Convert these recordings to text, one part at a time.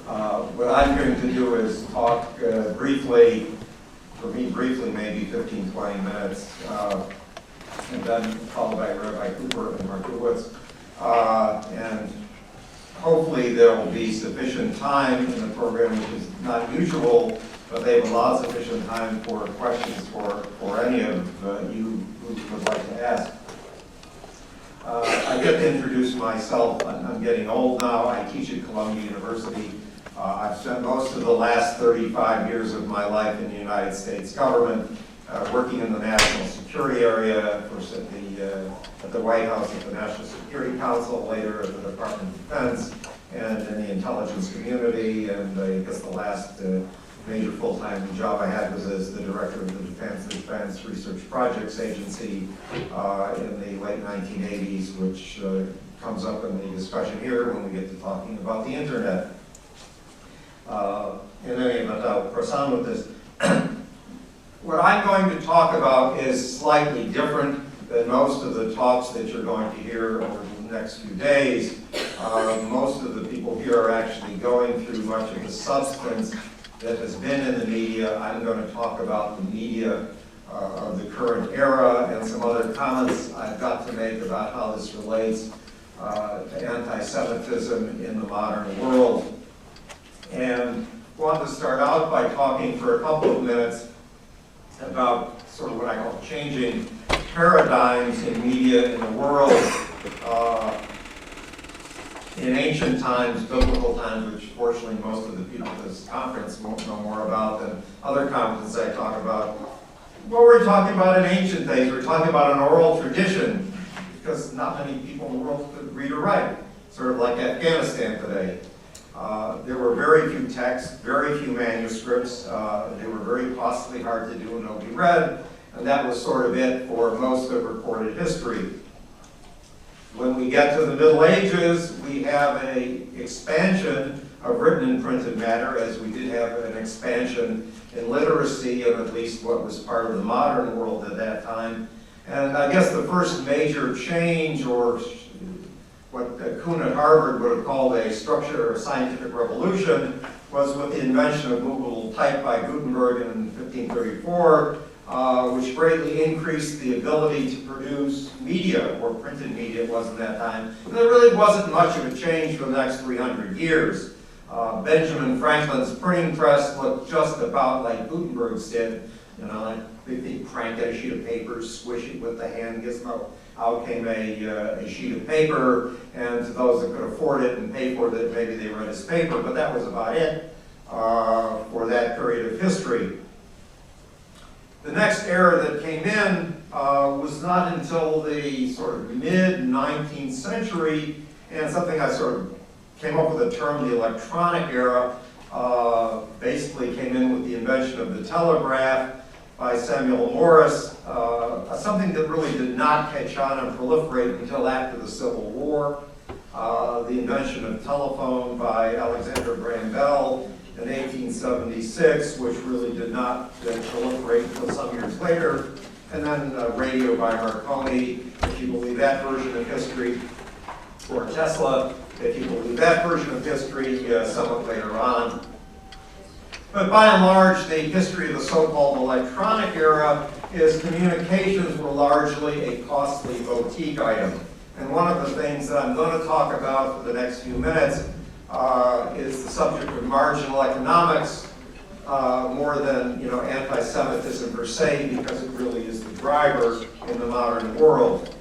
What I'm going to do is talk briefly, for me briefly, maybe 15, 20 minutes, and then followed by Rabbi Cooper and Markowitz. And hopefully there will be sufficient time in the program, which is not usual, but they've allowed sufficient time for questions for any of you who would like to ask. I get to introduce myself. I'm getting old now. I teach at Columbia University. I've spent most of the last 35 years of my life in the United States government, working in the national security area, first at the White House at the National Security Council, later at the Department of Defense, and in the intelligence community. And I guess the last major full-time job I had was as the director of the Defense Research Projects Agency in the late 1980s, which comes up in the discussion here when we get to talking about the internet. In any event, I'll press on with this. What I'm going to talk about is slightly different than most of the talks that you're going to hear over the next few days. Most of the people here are actually going through much of the substance that has been in the media. I'm going to talk about the media of the current era and some other comments I've got to make about how this relates to anti-Semitism in the modern world. And I want to start out by talking for a couple of minutes about sort of what I call changing paradigms in media in the world. In ancient times, biblical times, which fortunately most of the people at this conference won't know more about than other conferences I talk about. What we're talking about in ancient days, we're talking about an oral tradition, because not many people in the world could read or write, sort of like Afghanistan today. There were very few texts, very few manuscripts. They were very costly, hard to do, and nobody read. And that was sort of it for most of recorded history. When we get to the Middle Ages, we have an expansion of written and printed matter, as we did have an expansion in literacy, and at least what was part of the modern world at that time. And I guess the first major change, or what Kuhn at Harvard would have called a structure or scientific revolution, was with the invention of movable type by Gutenberg in 1534, which greatly increased the ability to produce media, or printed media it was at that time. And there really wasn't much of a change for the next 300 years. Benjamin Franklin's printing press looked just about like Gutenberg's did. You know, like they crank at a sheet of paper, squish it with the hand gizmo. Out came a sheet of paper, and to those that could afford it and pay for it, maybe they read his paper, but that was about it for that period of history. The next era that came in was not until the sort of mid-19th century, and something I sort of came up with a term, the electronic era, basically came in with the invention of the telegraph by Samuel Morse, something that really did not catch on and proliferate until after the Civil War. The invention of telephone by Alexander Graham Bell in 1876, which really did not proliferate until some years later. And then radio by Marconi, if you believe that version of history, or Tesla, if you believe that version of history, somewhat later on. But by and large, the history of the so-called electronic era is communications were largely a costly boutique item. And one of the things that I'm going to talk about for the next few minutes is the subject of marginal economics, more than anti-Semitism per se, because it really is the driver in the modern world.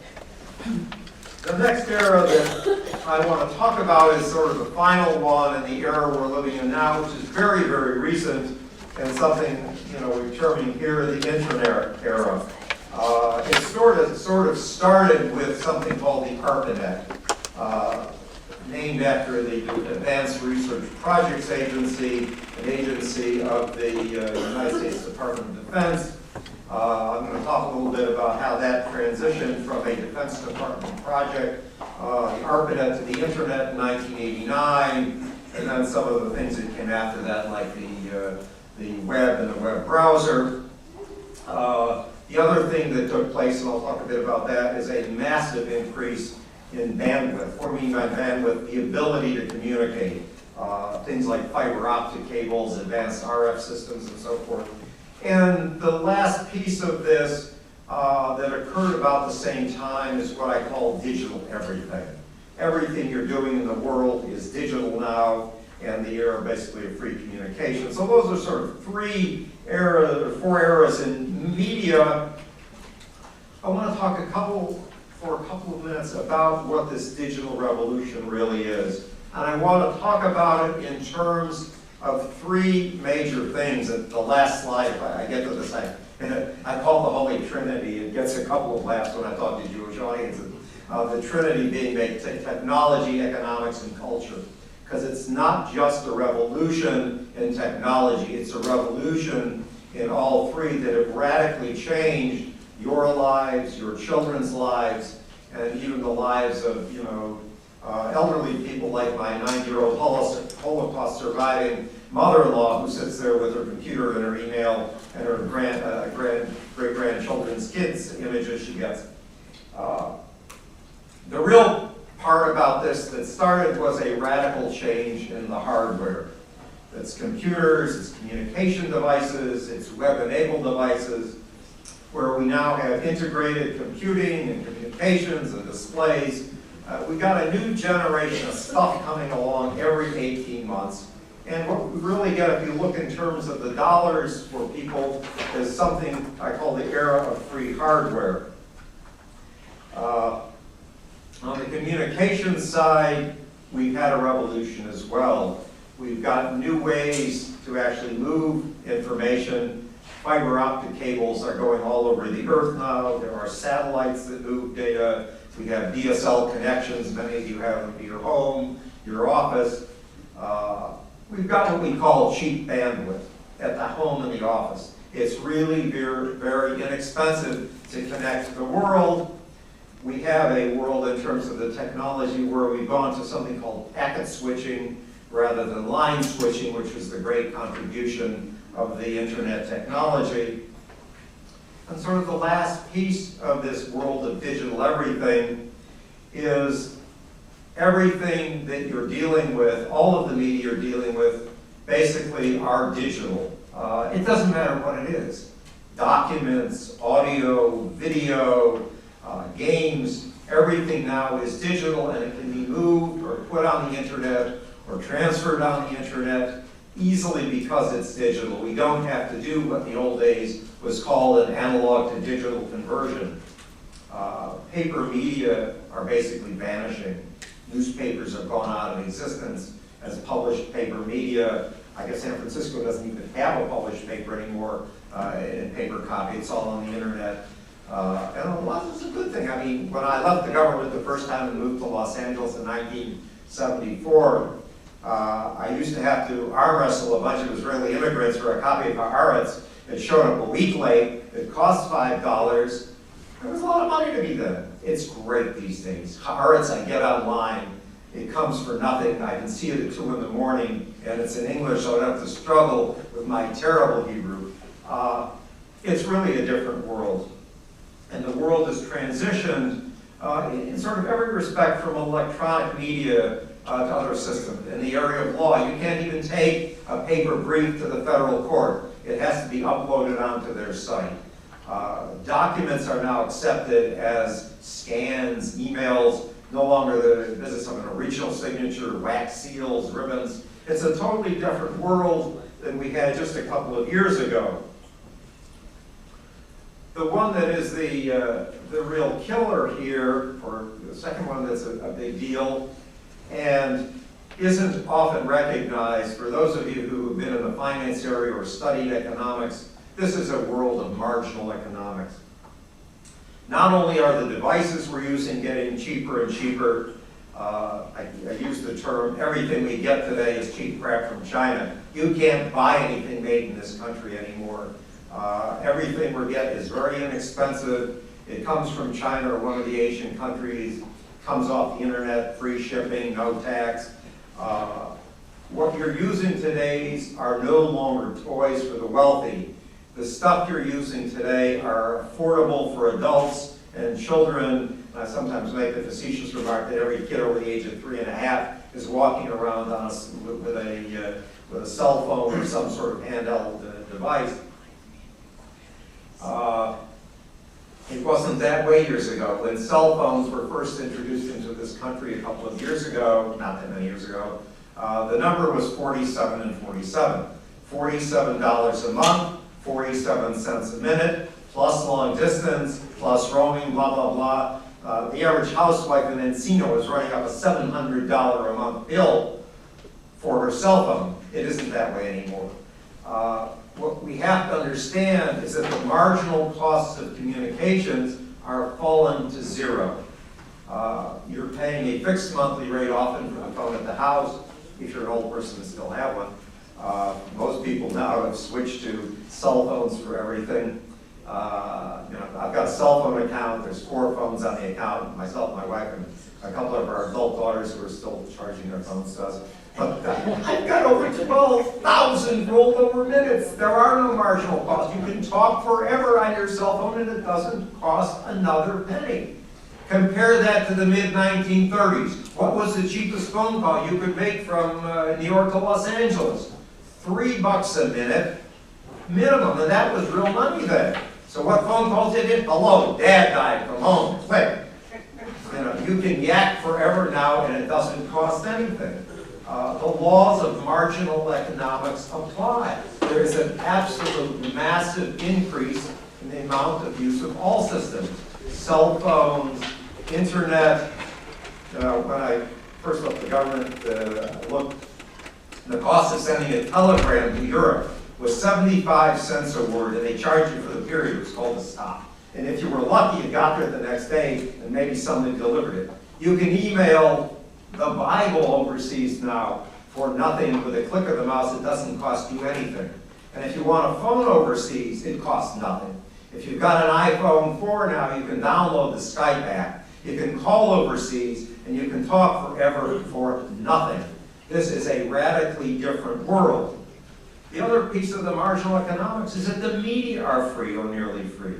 The next era that I want to talk about is sort of the final one in the era we're living in now, which is very, very recent, and something we're terming here the internet era. It sort of started with something called the ARPANET, named after the Advanced Research Projects Agency, an agency of the United States Department of Defense. I'm going to talk a little bit about how that transitioned from a Defense Department project, the ARPANET, to the Internet in 1989, and then some of the things that came after that, like the web and the web browser. The other thing that took place, and I'll talk a bit about that, is a massive increase in bandwidth. What do I mean by bandwidth? The ability to communicate. things like fiber optic cables, advanced RF systems, and so forth. And the last piece of this that occurred about the same time is what I call digital everything. Everything you're doing in the world is digital now, and the era basically of free communication. So those are sort of four eras in media. I want to talk for a couple of minutes about what this digital revolution really is. And I want to talk about it in terms of three major things. At the last slide, if I get to this, I call the Holy Trinity. It gets a couple of laughs when I talk to Jewish audiences. The Trinity being technology, economics, and culture. Because it's not just a revolution in technology, it's a revolution in all three that have radically changed your lives, your children's lives, and even the lives of, elderly people like my 9-year-old Holocaust surviving mother-in-law who sits there with her computer and her email and her great-grandchildren's kids' images she gets. The real part about this that started was a radical change in the hardware. It's computers, it's communication devices, it's web-enabled devices, where we now have integrated computing and communications and displays. We got a new generation of stuff coming along every 18 months. And what we really get, if you look in terms of the dollars for people, is something I call the era of free hardware. On the communications side, we've had a revolution as well. We've got new ways to actually move information. Fiber optic cables are going all over the earth now. There are satellites that move data. We have DSL connections, many of you have them to your home, your office. We've got what we call cheap bandwidth at the home and the office. It's really very, very inexpensive to connect the world. We have a world in terms of the technology where we've gone to something called packet switching rather than line switching, which was the great contribution of the internet technology. And sort of the last piece of this world of digital everything is everything that you're dealing with, all of the media you're dealing with, basically are digital. It doesn't matter what it is. Documents, audio, video, games, everything now is digital, and it can be moved or put on the internet or transferred on the internet easily because it's digital. We don't have to do what in the old days was called an analog to digital conversion. Paper media are basically vanishing. Newspapers have gone out of existence as published paper media. I guess San Francisco doesn't even have a published paper anymore in paper copy. It's all on the internet. And a lot of it's a good thing. I mean, when I left the government the first time and moved to Los Angeles in 1974, I used to have to arm wrestle a bunch of Israeli immigrants for a copy of Haaretz. It showed up a week late. It cost $5. There was a lot of money to me then. It's great these days. Haaretz I get online. It comes for nothing. I can see it at 2 in the morning, and it's in English, so I don't have to struggle with my terrible Hebrew. It's really a different world. And the world has transitioned in sort of every respect from electronic media to other systems. In the area of law, you can't even take a paper brief to the federal court. It has to be uploaded onto their site. Documents are now accepted as scans, emails, no longer the business of an original signature, wax seals, ribbons. It's a totally different world than we had just a couple of years ago. The one that is the real killer here, or the second one that's a big deal, and isn't often recognized, for those of you who have been in the finance area or studied economics, this is a world of marginal economics. Not only are the devices we're using getting cheaper and cheaper, I use the term, everything we get today is cheap crap from China. You can't buy anything made in this country anymore. Everything we get is very inexpensive. It comes from China or one of the Asian countries, comes off the internet, free shipping, no tax. What you're using today are no longer toys for the wealthy. The stuff you're using today are affordable for adults and children. I sometimes make the facetious remark that every kid over the age of 3.5 is walking around on with a cell phone or some sort of handheld device. It wasn't that way years ago. When cell phones were first introduced into this country a couple of years ago, not that many years ago, the number was 47 and 47. $47 a month, 47 cents a minute, plus long distance, plus roaming, blah, blah, blah. The average housewife in Encino is running up a $700 a month bill for her cell phone. It isn't that way anymore. What we have to understand is that the marginal costs of communications are fallen to zero. You're paying a fixed monthly rate often for the phone at the house, if you're an old person and still have one. Most people now have switched to cell phones for everything. I've got a cell phone account. There's 4 phones on the account, myself, my wife, and a couple of our adult daughters who are still charging their phones to us. But I've got over 12,000 rolled over minutes. There are no marginal costs. You can talk forever on your cell phone and it doesn't cost another penny. Compare that to the mid-1930s. What was the cheapest phone call you could make from New York to Los Angeles? $3 a minute minimum, and that was real money then. So what phone calls did it? Hello, Dad died from home. Click. You can yak forever now and it doesn't cost anything. The laws of marginal economics apply. There is an absolute massive increase in the amount of use of all systems. Cell phones, internet. When I first left the government, the cost of sending a telegram to Europe was 75 cents a word, and they charged you for the period. It was called a stop. And if you were lucky, it got there the next day, and maybe somebody delivered it. You can email the Bible overseas now for nothing. With a click of the mouse. It doesn't cost you anything. And if you want a phone overseas, it costs nothing. If you've got an iPhone 4 now, you can download the Skype app. You can call overseas, and you can talk forever for nothing. This is a radically different world. The other piece of the marginal economics is that the media are free or nearly free.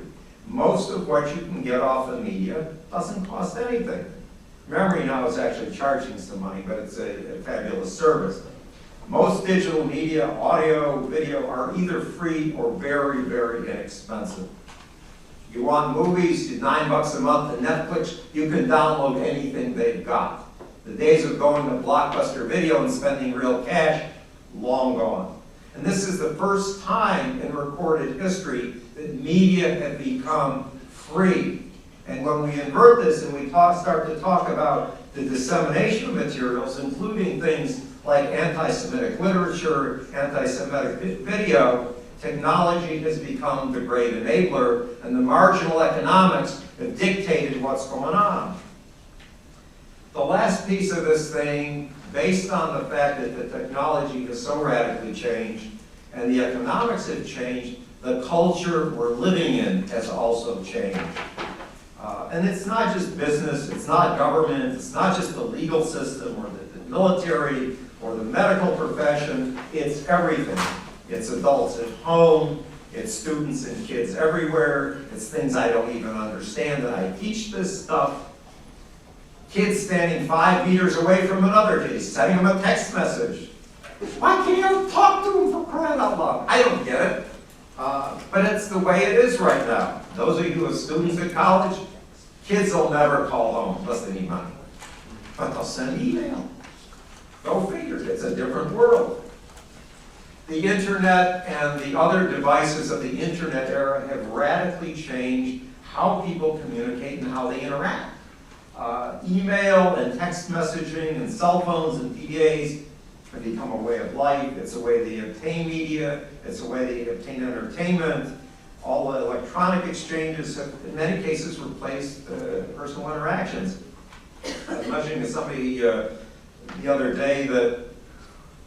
Most of what you can get off the media doesn't cost anything. Memory now is actually charging some money, but it's a fabulous service. Most digital media, audio, video, are either free or very, very inexpensive. You want movies, $9 a month to Netflix, you can download anything they've got. The days of going to Blockbuster Video and spending real cash, long gone. And this is the first time in recorded history that media have become free. And when we invert this and we start to talk about the dissemination of materials, including things like anti-Semitic literature, anti-Semitic video, technology has become the great enabler, and the marginal economics have dictated what's going on. The last piece of this thing, based on the fact that the technology has so radically changed and the economics have changed, the culture we're living in has also changed. And it's not just business, it's not government, it's not just the legal system or the military or the medical profession, it's everything. It's adults at home, it's students and kids everywhere, it's things I don't even understand that I teach this stuff. Kids standing 5 meters away from another kid, sending them a text message. Why can't you talk to them for crying out loud? I don't get it. But it's the way it is right now. Those of you who are students at college, kids will never call home unless they need money. But they'll send email. Go figure, it's a different world. The internet and the other devices of the internet era have radically changed how people communicate and how they interact. Email and text messaging and cell phones and PDAs have become a way of life. It's a way they obtain media. It's a way they obtain entertainment. All the electronic exchanges have, in many cases, replaced personal interactions. I was mentioning to somebody the other day that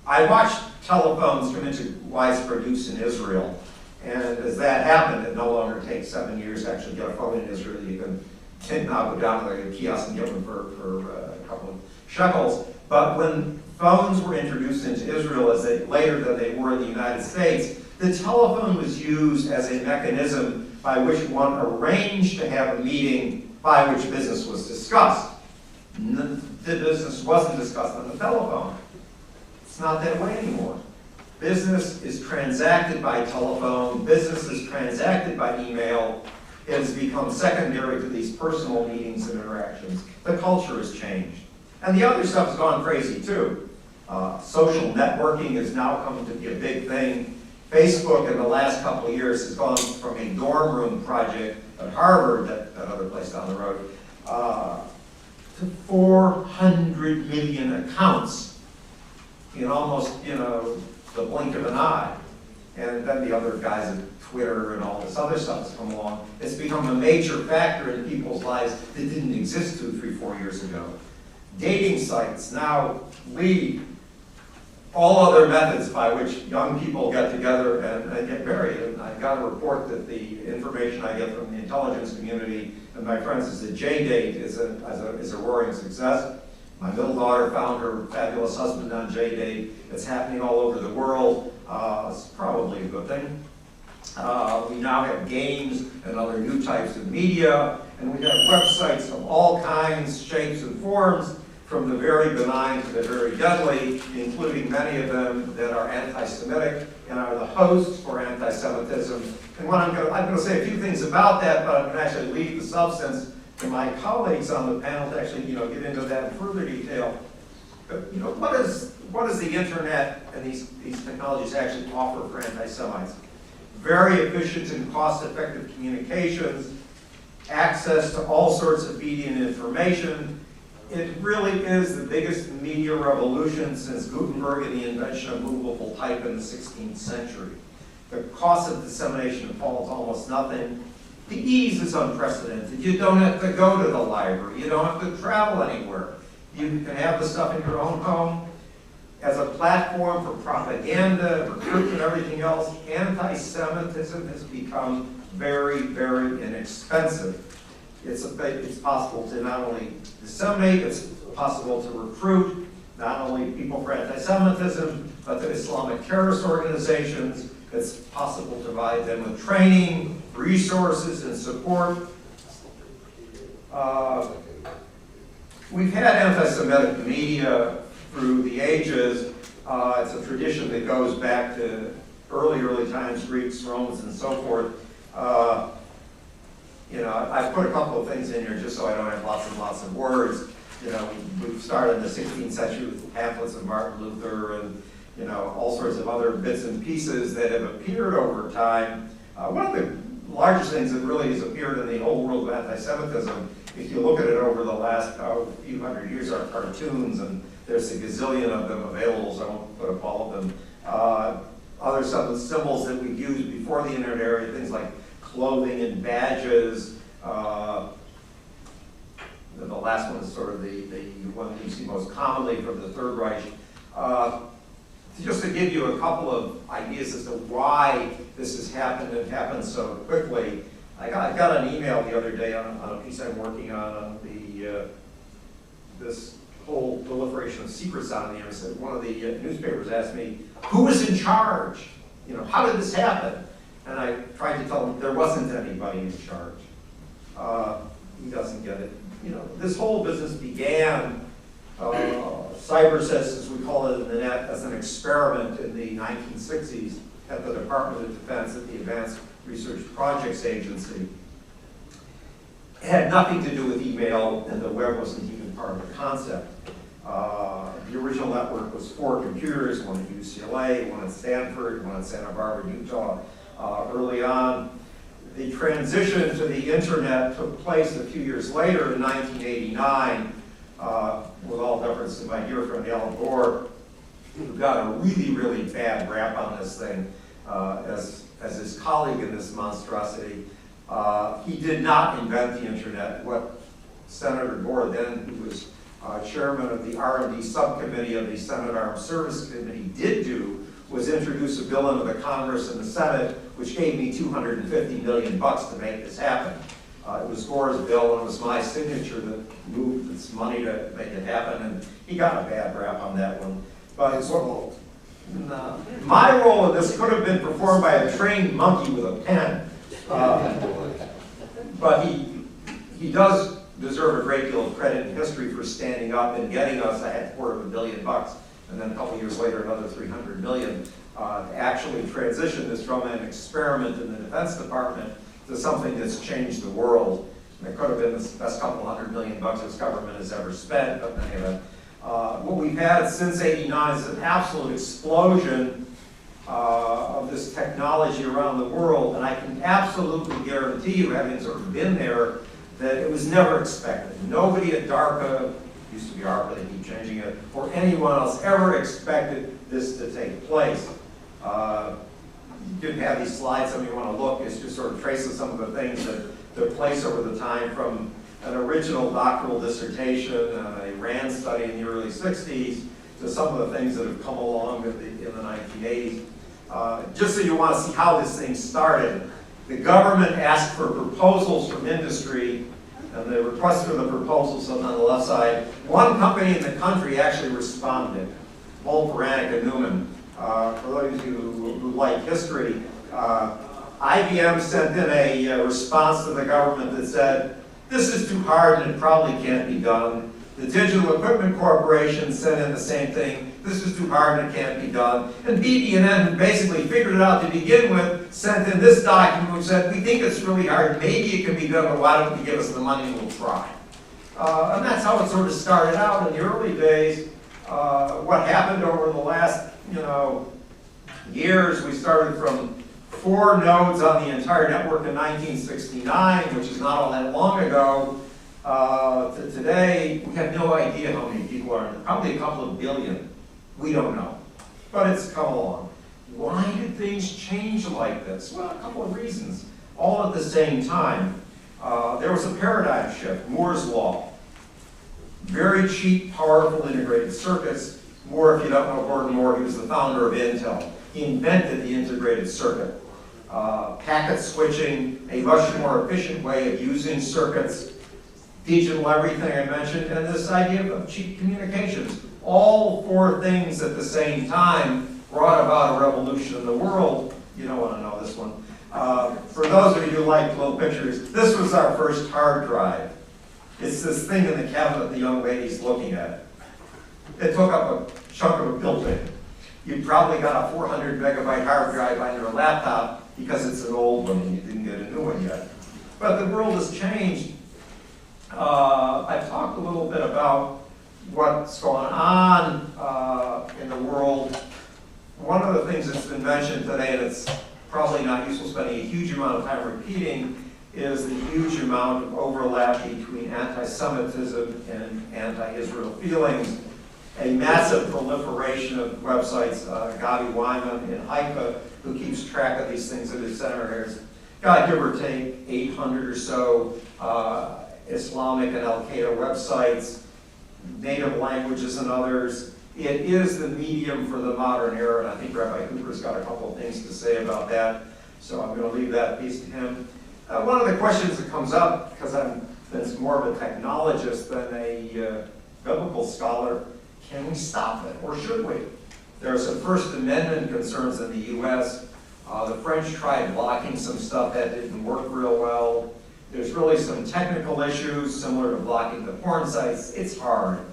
I watched telephones come into widespread use in Israel. And as that happened, it no longer takes 7 years to actually get a phone in Israel. You can now go down to the kiosk and get one for a couple of shekels. But when phones were introduced into Israel later than they were in the United States, the telephone was used as a mechanism by which one arranged to have a meeting by which business was discussed. The business wasn't discussed on the telephone. It's not that way anymore. Business is transacted by telephone, business is transacted by email. It has become secondary to these personal meetings and interactions. The culture has changed. And the other stuff has gone crazy too. Social networking has now come to be a big thing. Facebook in the last couple of years has gone from a dorm room project at Harvard, that other place down the road, to 400 million accounts in almost, the blink of an eye. And then the other guys at Twitter and all this other stuff has come along. It's become a major factor in people's lives that didn't exist 2, 3, 4 years ago. Dating sites now lead all other methods by which young people get together and get married. And I got a report that the information I get from the intelligence community and my friends is that J-Date is a roaring success. My middle daughter found her fabulous husband on J-Date. It's happening all over the world. It's probably a good thing. We now have games and other new types of media, and we have websites of all kinds, shapes, and forms, from the very benign to the very deadly, including many of them that are anti-Semitic and are the hosts for anti-Semitism. And what I'm going to say a few things about that, but I'm going to actually leave the substance to my colleagues on the panel to actually, get into that in further detail. But, what does the internet and these technologies actually offer for anti-Semites? Very efficient and cost-effective communications, access to all sorts of media and information. It really is the biggest media revolution since Gutenberg and the invention of movable type in the 16th century. The cost of dissemination falls almost nothing. The ease is unprecedented. You don't have to go to the library. You don't have to travel anywhere. You can have the stuff in your own home. As a platform for propaganda, recruitment, and everything else, anti-Semitism has become very, very inexpensive. It's possible to not only disseminate, it's possible to recruit not only people for anti-Semitism, but to Islamic terrorist organizations. It's possible to provide them with training, resources, and support. We've had anti-Semitic media through the ages. It's a tradition that goes back to early times, Greeks, Romans, and so forth. I've put a couple of things in here just so I don't have lots and lots of words. We started in the 16th century with pamphlets of Martin Luther and, all sorts of other bits and pieces that have appeared over time. One of the largest things that really has appeared in the whole world of anti-Semitism, if you look at it over the last few hundred years, are cartoons, and there's a gazillion of them available, so I won't put up all of them. Other symbols that we used before the internet era, things like clothing and badges. The last one is sort of the one that you see most commonly from the Third Reich. Just to give you a couple of ideas as to why this has happened and happened so quickly, I got an email the other day on a piece I'm working on this whole proliferation of secrets on the internet. One of the newspapers asked me, who was in charge? How did this happen? And I tried to tell him there wasn't anybody in charge. He doesn't get it. This whole business began, cybersys, as we call it in the net, as an experiment in the 1960s at the Department of Defense at the Advanced Research Projects Agency. It had nothing to do with email, and the web wasn't even part of the concept. The original network was 4 computers, one at UCLA, one at Stanford, one at Santa Barbara, Utah. Early on, the transition to the internet took place a few years later in 1989, with all deference to my dear friend Al Gore, who got a really, really bad rap on this thing as his colleague in this monstrosity. He did not invent the internet. What Senator Gore, then, who was chairman of the R&D subcommittee of the Senate Armed Services Committee, did do was introduce a bill into the Congress and the Senate, which gave me $250 million to make this happen. It was Gore's bill, and it was my signature that moved this money to make it happen, and he got a bad rap on that one. But my role in this could have been performed by a trained monkey with a pen. But he does deserve a great deal of credit in history for standing up and getting us a $250 million, and then a couple years later another $300 million, to actually transition this from an experiment in the Defense Department to something that's changed the world. And it could have been the best couple $100 million this government has ever spent, but anyway. What we've had since '89 is an absolute explosion of this technology around the world, and I can absolutely guarantee you, having sort of been there, that it was never expected. Nobody at DARPA, used to be ARPA, they keep changing it, or anyone else ever expected this to take place. You didn't have these slides, some of you want to look, it's just sort of traces some of the things that took place over the time, from an original doctoral dissertation, a RAND study in the early 60s, to some of the things that have come along in the 1980s. Just so you want to see how this thing started, the government asked for proposals from industry, and the request for the proposals on the left side. One company in the country actually responded, Bolt, Beranek, and Newman. For those of you who like history, IBM sent in a response to the government that said, this is too hard and it probably can't be done. The Digital Equipment Corporation sent in the same thing. This is too hard and it can't be done. And BB&N, who basically figured it out to begin with, sent in this document which said, we think it's really hard, maybe it can be done, but why don't you give us the money and we'll try. And that's how it sort of started out in the early days. What happened over the last, years, we started from 4 nodes on the entire network in 1969, which is not all that long ago, to today. We have no idea how many people are in it. Probably a couple of billion. We don't know. But it's come along. Why did things change like this? Well, a couple of reasons. All at the same time. There was a paradigm shift, Moore's Law. Very cheap, powerful integrated circuits. Moore, if you don't know Gordon Moore, he was the founder of Intel. He invented the integrated circuit. Packet switching, a much more efficient way of using circuits, digital everything I mentioned, and this idea of cheap communications. All 4 things at the same time brought about a revolution in the world. You don't want to know this one. For those of you who like little pictures, this was our first hard drive. It's this thing in the cabinet the young lady's looking at. It took up a chunk of a building. You probably got a 400 megabyte hard drive on your laptop because it's an old one and you didn't get a new one yet. But the world has changed. I've talked a little bit about what's going on in the world. One of the things that's been mentioned today, and it's probably not useful spending a huge amount of time repeating, is the huge amount of overlap between anti-Semitism and anti-Israel feelings. A massive proliferation of websites. Gabi Wyman in YIISA, who keeps track of these things at his center here, has got, give or take, 800 or so Islamic and Al-Qaeda websites, native languages and others. It is the medium for the modern era, and I think Rabbi Cooper's got a couple of things to say about that, so I'm going to leave that piece to him. One of the questions that comes up, because I'm more of a technologist than a biblical scholar, can we stop it, or should we? There are some First Amendment concerns in the U.S. The French tried blocking some stuff that didn't work real well. There's really some technical issues similar to blocking the porn sites. It's hard.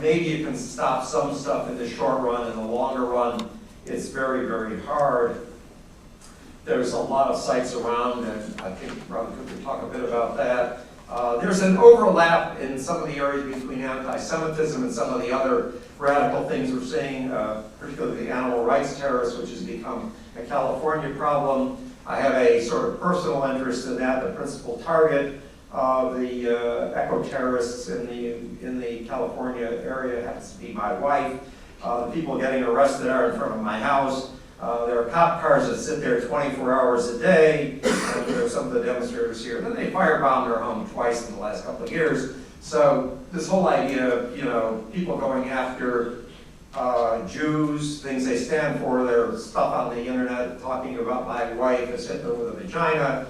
Maybe you can stop some stuff in the short run. In the longer run, it's very, very hard. There's a lot of sites around, and I think Robert could talk a bit about that. There's an overlap in some of the areas between anti-Semitism and some of the other radical things we're seeing, particularly the animal rights terrorists, which has become a California problem. I have a sort of personal interest in that. The principal target of the eco-terrorists in the California area happens to be my wife. The people getting arrested are in front of my house. There are cop cars that sit there 24 hours a day. There are some of the demonstrators here. Then they firebombed our home twice in the last couple of years. So this whole idea of, people going after Jews, things they stand for, their stuff on the internet talking about my wife as Hitler with a vagina.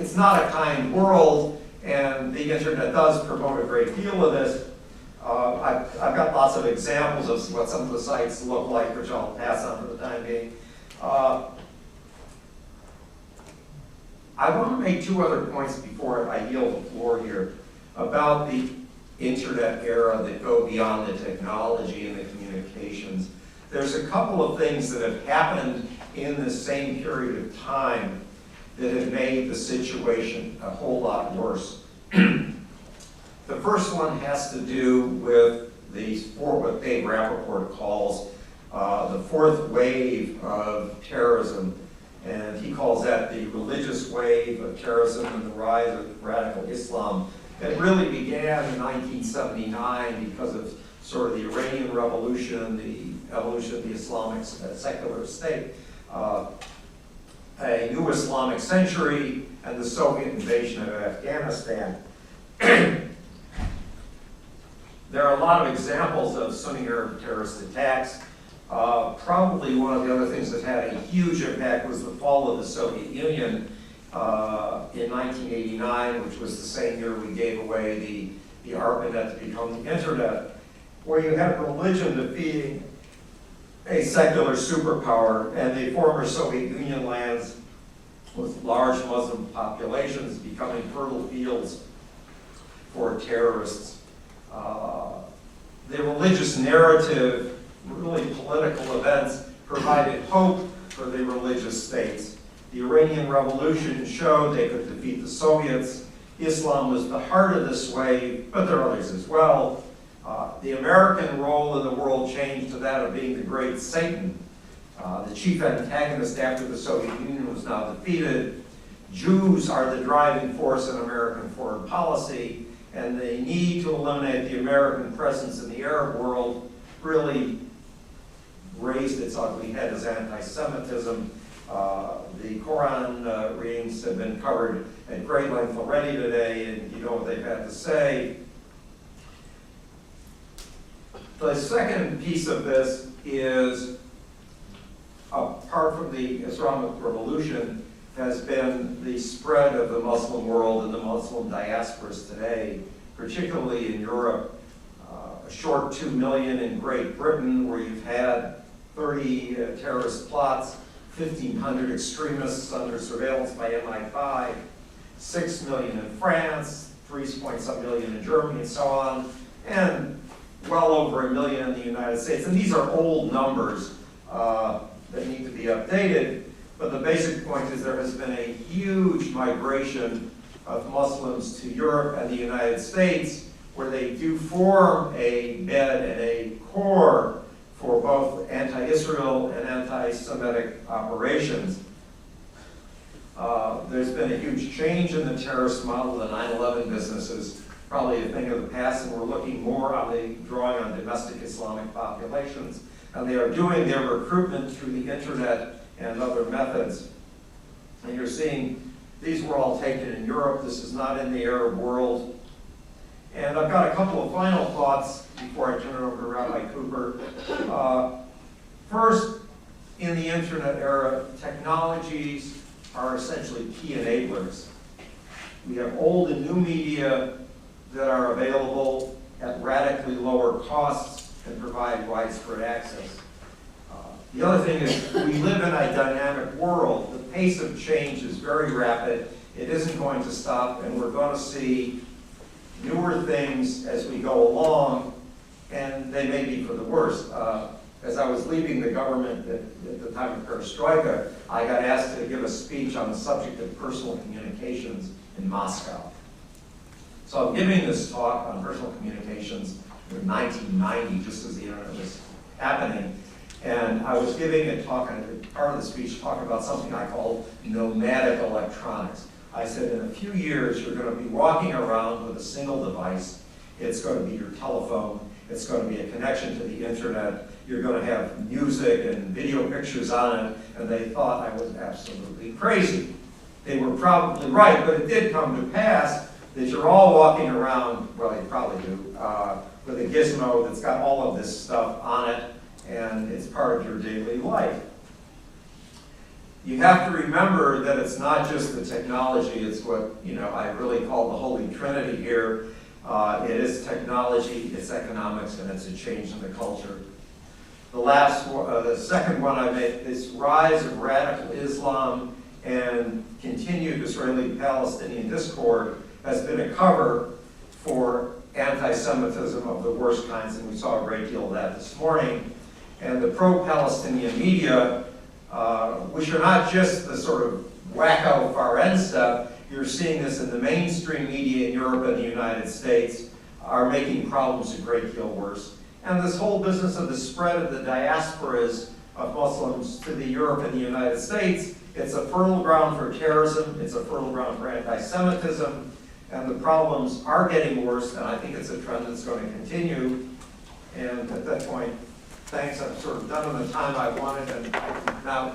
It's not a kind world, and the internet does promote a great deal of this. I've got lots of examples of what some of the sites look like, which I'll pass on for the time being. I want to make two other points before I yield the floor here about the internet era that go beyond the technology and the communications. There's a couple of things that have happened in the same period of time that have made the situation a whole lot worse. The first one has to do with what Dave Rappaport calls the fourth wave of terrorism. And he calls that the religious wave of terrorism and the rise of radical Islam. It really began in 1979 because of sort of the Iranian Revolution, the evolution of the Islamic secular state, a new Islamic century, and the Soviet invasion of Afghanistan. There are a lot of examples of Sunni Arab terrorist attacks. Probably one of the other things that had a huge impact was the fall of the Soviet Union in 1989, which was the same year we gave away the ARPANET to become the Internet, where you had religion defeating a secular superpower, and the former Soviet Union lands with large Muslim populations becoming fertile fields for terrorists. The religious narrative, really political events, provided hope for the religious states. The Iranian Revolution showed they could defeat the Soviets. Islam was the heart of this wave, but there are others as well. The American role in the world changed to that of being the great Satan. The chief antagonist after the Soviet Union was now defeated. Jews are the driving force in American foreign policy, and the need to eliminate the American presence in the Arab world really raised its ugly head as anti-Semitism. The Quran readings have been covered at great length already today, and you know what they've had to say. The second piece of this is, apart from the Islamic Revolution, has been the spread of the Muslim world and the Muslim diasporas today, particularly in Europe. A short 2 million in Great Britain, where you've had 30 terrorist plots, 1,500 extremists under surveillance by MI5, 6 million in France, 3-point-some million in Germany, and so on, and well over 1 million in the United States. And these are old numbers that need to be updated, but the basic point is there has been a huge migration of Muslims to Europe and the United States, where they do form a bed and a core for both anti-Israel and anti-Semitic operations. There's been a huge change in the terrorist model. The 9/11 business is probably a thing of the past, and we're looking more on drawing on domestic Islamic populations. And they are doing their recruitment through the internet and other methods. And you're seeing these were all taken in Europe. This is not in the Arab world. And I've got a couple of final thoughts before I turn it over to Rabbi Cooper. First, in the internet era, technologies are essentially key enablers. We have old and new media that are available at radically lower costs and provide widespread access. The other thing is we live in a dynamic world. The pace of change is very rapid. It isn't going to stop, and we're going to see newer things as we go along, and they may be for the worse. As I was leaving the government at the time of Perestroika, I got asked to give a speech on the subject of personal communications in Moscow. So I'm giving this talk on personal communications in 1990, just as the internet was happening. And I was giving a talk, and part of the speech talking about something I call nomadic electronics. I said, in a few years, you're going to be walking around with a single device. It's going to be your telephone. It's going to be a connection to the internet. You're going to have music and video pictures on it. And they thought I was absolutely crazy. They were probably right, but it did come to pass that you're all walking around, well, you probably do, with a gizmo that's got all of this stuff on it, and it's part of your daily life. You have to remember that it's not just the technology, it's what I really call the Holy Trinity here. It is technology, it's economics, and it's a change in the culture. The second one I made, this rise of radical Islam and continued Israeli-Palestinian discord has been a cover for anti-Semitism of the worst kinds, and we saw a great deal of that this morning. And the pro-Palestinian media, which are not just the sort of wacko far end stuff, you're seeing this in the mainstream media in Europe and the United States, are making problems a great deal worse. And this whole business of the spread of the diasporas of Muslims to the Europe and the United States, it's a fertile ground for terrorism, it's a fertile ground for anti-Semitism, and the problems are getting worse, and I think it's a trend that's going to continue. And at that point, thanks, I'm sort of done with the time I wanted, and now,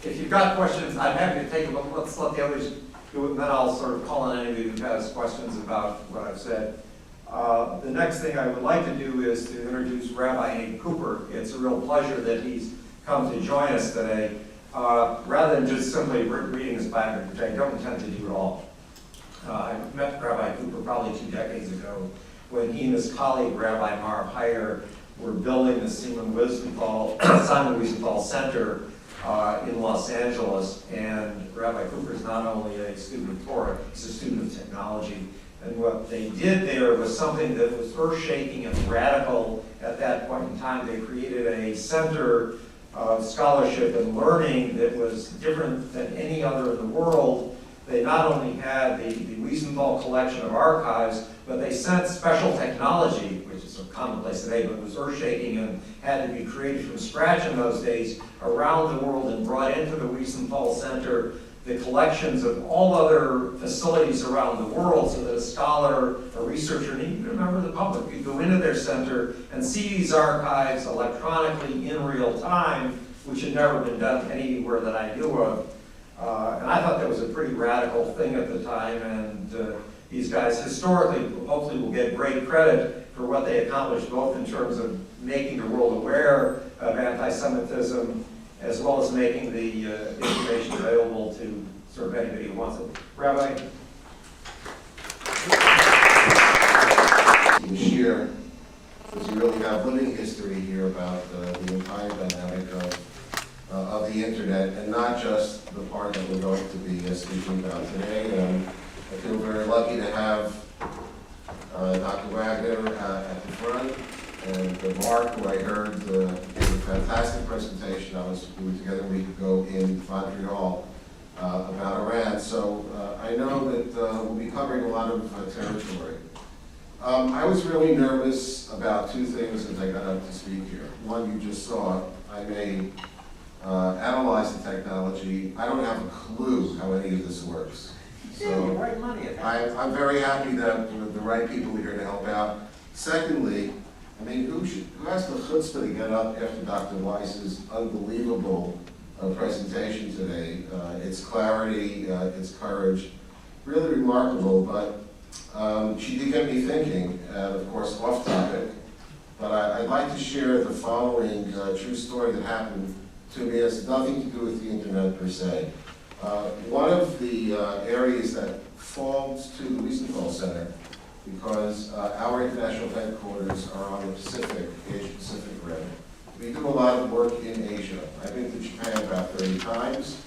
if you've got questions, I'm happy to take them, but let's let the others do it, and then I'll sort of call on anybody who has questions about what I've said. The next thing I would like to do is to introduce Rabbi Hank Cooper. It's a real pleasure that he's come to join us today, rather than just simply reading his biography, which I don't intend to do at all. I met Rabbi Cooper probably 2 decades ago when he and his colleague, Rabbi Marv Heyer, were building the Simon Wiesenthal Center in Los Angeles. And Rabbi Cooper is not only a student of Torah, he's a student of technology. And what they did there was something that was earth-shaking and radical at that point in time. They created a center of scholarship and learning that was different than any other in the world. They not only had the Wiesenthal collection of archives, but they sent special technology, which is sort of commonplace today, but it was earth-shaking and had to be created from scratch in those days, around the world, and brought into the Wiesenthal Center the collections of all other facilities around the world, so that a scholar, a researcher, and even a member of the public could go into their center and see these archives electronically in real time, which had never been done anywhere that I knew of. And I thought that was a pretty radical thing at the time, and these guys historically hopefully will get great credit for what they accomplished, both in terms of making the world aware of anti-Semitism, as well as making the information available to sort of anybody who wants it. Rabbi? This year, because you really have living history here about the entire dynamic of the internet, and not just the part that we're going to be speaking about today. I feel very lucky to have Dr. Wagner at the front, and Mark, who I heard gave a fantastic presentation. We were together a week ago in Montreal about Iran. So I know that we'll be covering a lot of territory. I was really nervous about 2 things as I got up to speak here. One, you just saw. I may analyze the technology. I don't have a clue how any of this works. So I'm very happy that the right people are here to help out. Secondly, I mean, who has the chutzpah to get up after Dr. Weiss's unbelievable presentation today? Its clarity, its courage, really remarkable. But she did get me thinking, of course, off topic. But I'd like to share the following true story that happened to me. It has nothing to do with the internet per se. One of the areas that falls to the Wiesenthal Center, because our international headquarters are on the Asia-Pacific rim. We do a lot of work in Asia. I've been to Japan about 30 times,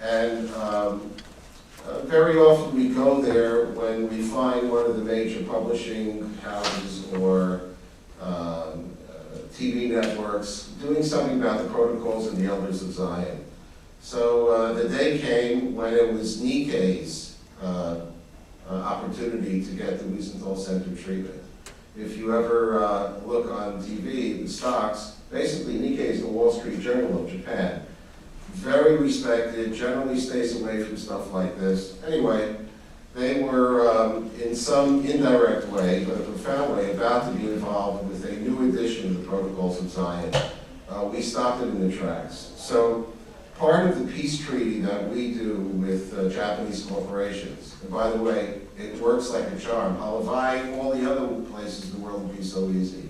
and very often we go there when we find one of the major publishing houses or TV networks doing something about the protocols and the elders of Zion. So the day came when it was Nikkei's opportunity to get the Wiesenthal Center treatment. If you ever look on TV, the stocks, basically Nikkei is the Wall Street Journal of Japan. Very respected, generally stays away from stuff like this. Anyway, they were in some indirect way, but a profound way, about to be involved with a new edition of the Protocols of Zion. We stopped it in the tracks. So part of the peace treaty that we do with Japanese corporations, and by the way, it works like a charm. Halavai, all the other places in the world would be so easy.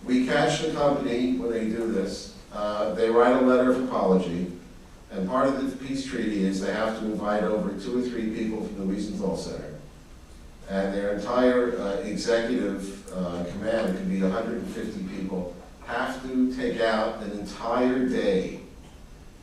We catch the company when they do this. They write a letter of apology, and part of the peace treaty is they have to invite over 2 or 3 people from the Wiesenthal Center. And their entire executive command could be 150 people, have to take out an entire day.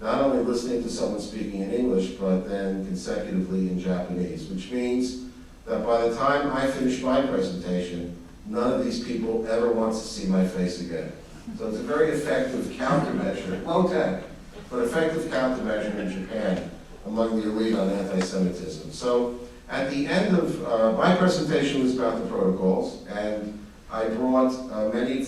not only listening to someone speaking in English, but then consecutively in Japanese, which means that by the time I finish my presentation, none of these people ever wants to see my face again. So it's a very effective countermeasure, low tech, but effective countermeasure in Japan among the elite on anti-Semitism. So at the end of my presentation was about the protocols, and I brought many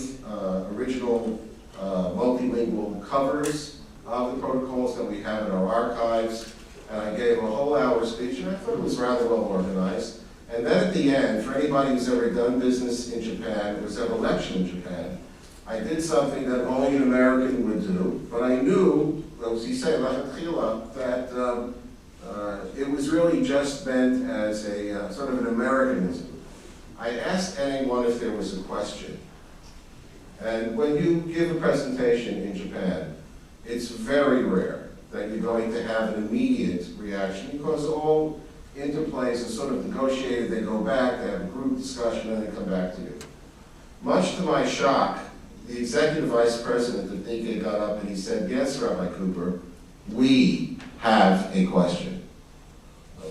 original multilingual covers of the protocols that we have in our archives, and I gave a whole hour speech, and I thought it was rather well organized. And then at the end, for anybody who's ever done business in Japan, or has ever lectured in Japan, I did something that only an American would do, but I knew, as he said, that it was really just meant as a sort of an Americanism. I asked anyone if there was a question. And when you give a presentation in Japan, it's very rare that you're going to have an immediate reaction, because all interplays are sort of negotiated. They go back, they have a group discussion, and they come back to you. Much to my shock, the executive vice president of Nikkei got up and he said, "Yes, Rabbi Cooper, we have a question."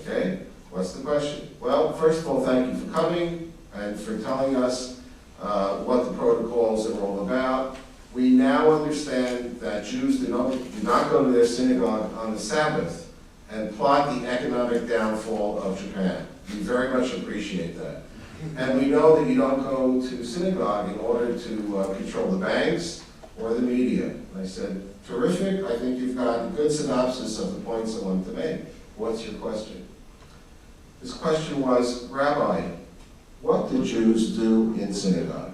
Okay, what's the question? Well, first of all, thank you for coming and for telling us what the protocols are all about. We now understand that Jews do not go to their synagogue on the Sabbath and plot the economic downfall of Japan. We very much appreciate that. And we know that you don't go to synagogue in order to control the banks or the media. And I said, terrific, I think you've got a good synopsis of the points I wanted to make. What's your question? His question was, Rabbi, what do Jews do in synagogue?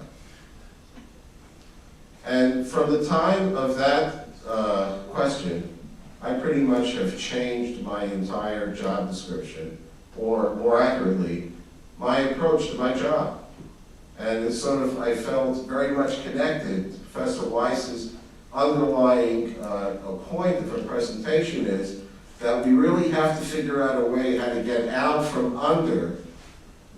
And from the time of that question, I pretty much have changed my entire job description, or more accurately, my approach to my job. And it's sort of, I felt very much connected to Professor YIISA's underlying point of her presentation is that we really have to figure out a way how to get out from under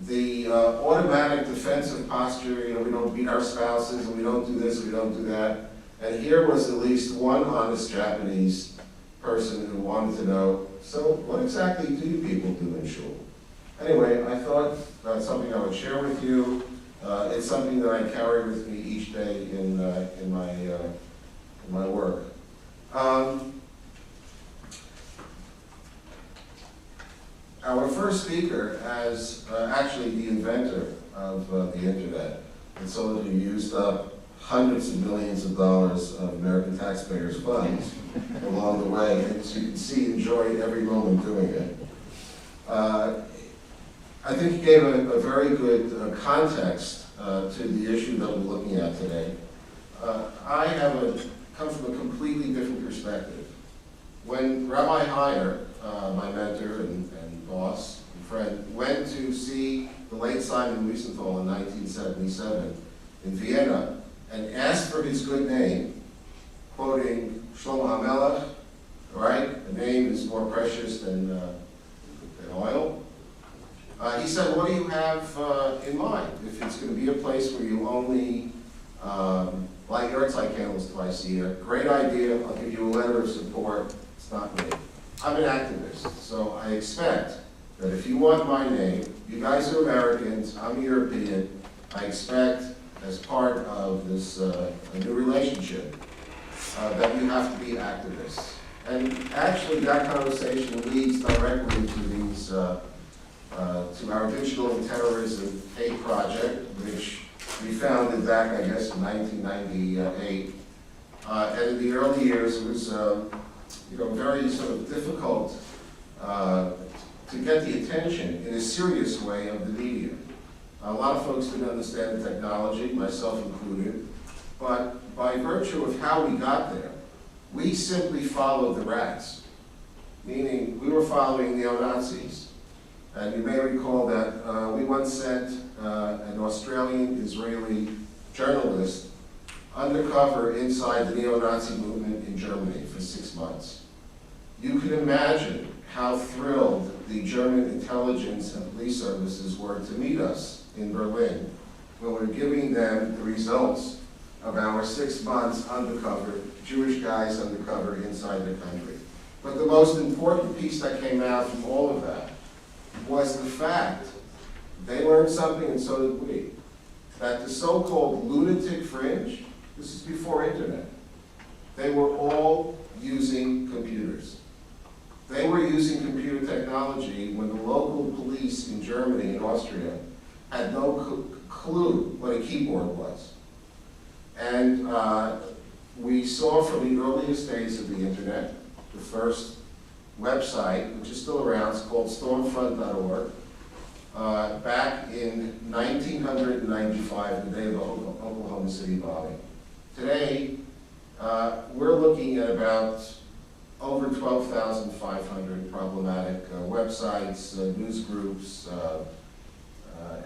the automatic defensive posture. You know, we don't beat our spouses, and we don't do this, we don't do that. And here was at least one honest Japanese person who wanted to know, so what exactly do you people do in shul? Anyway, I thought that's something I would share with you. It's something that I carry with me each day in my work. Our first speaker, as actually the inventor of the internet, and someone who used up hundreds of millions of dollars of American taxpayers' funds along the way, and as you can see, enjoyed every moment doing it. I think he gave a very good context to the issue that we're looking at today. I come from a completely different perspective. When Rabbi Heyer, my mentor and boss and friend, went to see the late Simon Wiesenthal in 1977 in Vienna and asked for his good name, quoting Shlomo HaMelech, right? A name is more precious than oil. He said, what do you have in mind? If it's going to be a place where you only light yahrzeit candles twice a year, great idea, I'll give you a letter of support. It's not me. I'm an activist, so I expect that if you want my name, you guys are Americans, I'm European, I expect as part of this new relationship that you have to be activists. And actually that conversation leads directly to these to our Digital and Terrorism Hate Project, which we founded back, I guess, in 1998. And in the early years, it was very sort of difficult to get the attention in a serious way of the media. A lot of folks didn't understand the technology, myself included, but by virtue of how we got there, we simply followed the rats, meaning we were following neo-Nazis. And you may recall that we once sent an Australian-Israeli journalist undercover inside the neo-Nazi movement in Germany for 6 months. You can imagine how thrilled the German intelligence and police services were to meet us in Berlin when we were giving them the results of our 6 months undercover Jewish guys undercover inside the country. But the most important piece that came out from all of that was the fact, they learned something and so did we, that the so-called lunatic fringe, this is before internet, they were all using computers. They were using computer technology when the local police in Germany and Austria had no clue what a keyboard was. And we saw from the earliest days of the internet, the first website, which is still around, it's called stormfront.org, back in 1995, the day of the Oklahoma City bombing. Today, we're looking at about over 12,500 problematic websites, news groups,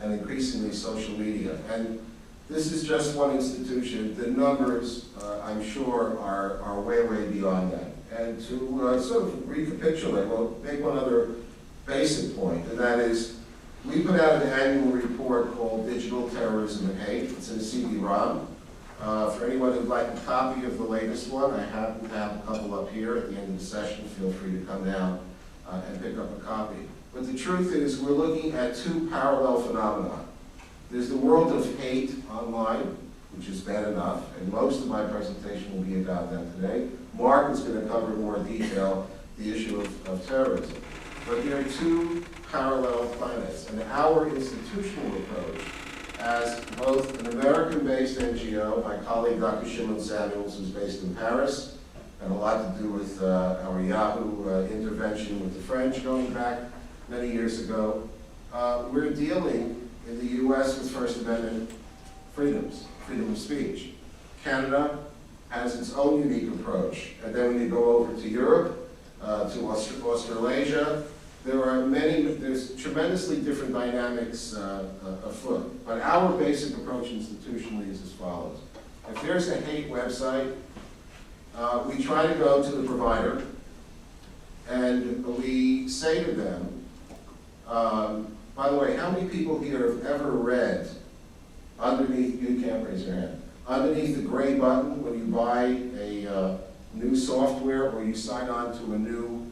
and increasingly social media. And this is just one institution. The numbers, I'm sure, are way, way beyond that. And to sort of recapitulate, well, make one other basic point, and that is, we put out an annual report called Digital Terrorism and Hate. It's in a CD-ROM. For anyone who'd like a copy of the latest one, I happen to have a couple up here at the end of the session. Feel free to come down and pick up a copy. But the truth is, we're looking at two parallel phenomena. There's the world of hate online, which is bad enough, and most of my presentation will be about that today. Mark is going to cover in more detail the issue of terrorism. But there are two parallel planets, and our institutional approach as both an American-based NGO, my colleague Dr. Shimon Samuels, who's based in Paris, had a lot to do with our Yahoo intervention with the French going back many years ago. We're dealing in the US with First Amendment freedoms, freedom of speech. Canada has its own unique approach. And then when you go over to Europe, to Australasia, there's tremendously different dynamics afoot. But our basic approach institutionally is as follows. If there's a hate website, we try to go to the provider and we say to them, by the way, how many people here have ever read underneath, you can't raise your hand, underneath the gray button when you buy a new software or you sign on to a new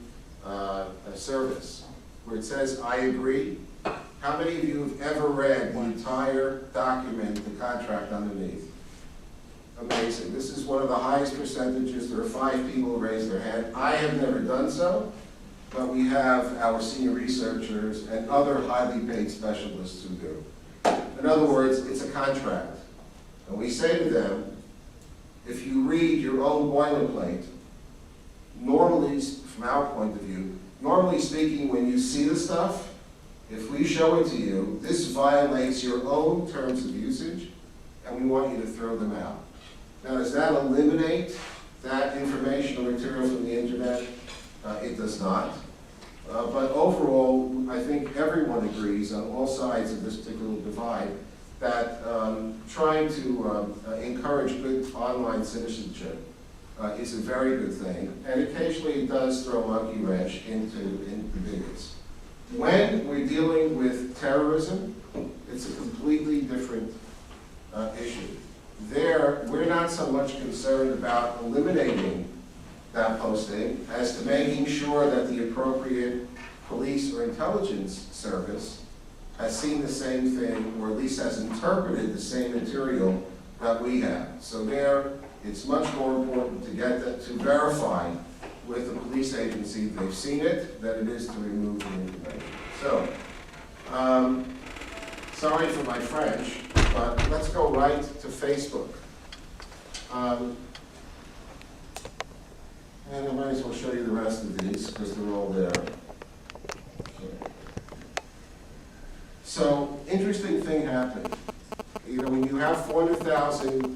service, where it says, I agree? How many of you have ever read the entire document, the contract underneath? Amazing. This is one of the highest percentages. There are 5 people who raised their hand. I have never done so, but we have our senior researchers and other highly paid specialists who do. In other words, it's a contract. And we say to them, if you read your own boilerplate, normally, from our point of view, normally speaking, when you see the stuff, if we show it to you, this violates your own terms of usage, and we want you to throw them out. Now, does that eliminate that information or material from the internet? It does not. But overall, I think everyone agrees on all sides of this particular divide that trying to encourage good online citizenship is a very good thing, and occasionally it does throw a monkey wrench into the bigots. When we're dealing with terrorism, it's a completely different issue. There, we're not so much concerned about eliminating that posting as to making sure that the appropriate police or intelligence service has seen the same thing, or at least has interpreted the same material that we have. So there, it's much more important to get that, to verify with the police agency they've seen it than it is to remove the information. So, sorry for my French, but let's go right to Facebook. And I might as well show you the rest of these because they're all there. Okay. So, interesting thing happened. You know, when you have 400,000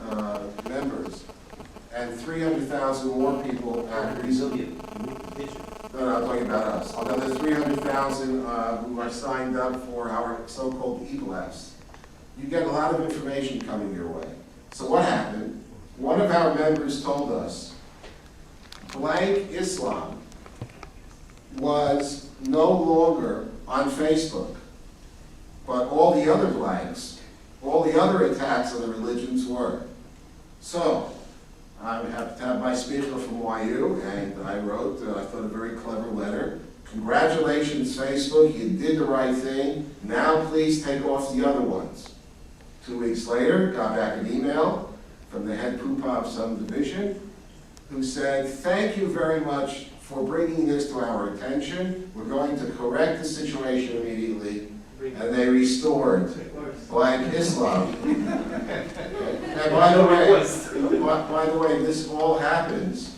members and 300,000 more people at recently. No, I'm talking about us. Another 300,000 who are signed up for our so-called e-blasts. You get a lot of information coming your way. So what happened? One of our members told us blank Islam was no longer on Facebook, but all the other blanks, all the other attacks on the religions were. So, I have to have my speaker from YU, and I wrote, I thought, a very clever letter. Congratulations, Facebook, you did the right thing. Now please take off the other ones. 2 weeks later, got back an email from the head Pupop subdivision who said, thank you very much for bringing this to our attention. We're going to correct the situation immediately. And they restored blank Islam. And by the way, this all happens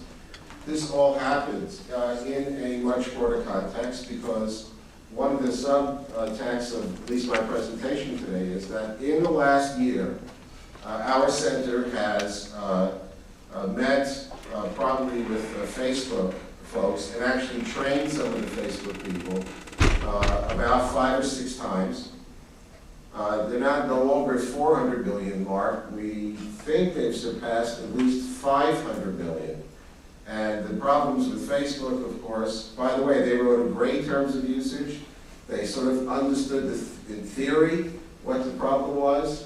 in a much broader context, because one of the subtexts of at least my presentation today is that in the last year, our center has met probably with Facebook folks and actually trained some of the Facebook people about 5 or 6 times. They're no longer at 400 billion mark. We think they've surpassed at least 500 billion. And the problems with Facebook, of course, by the way, they wrote a great terms of usage. They sort of understood in theory what the problem was.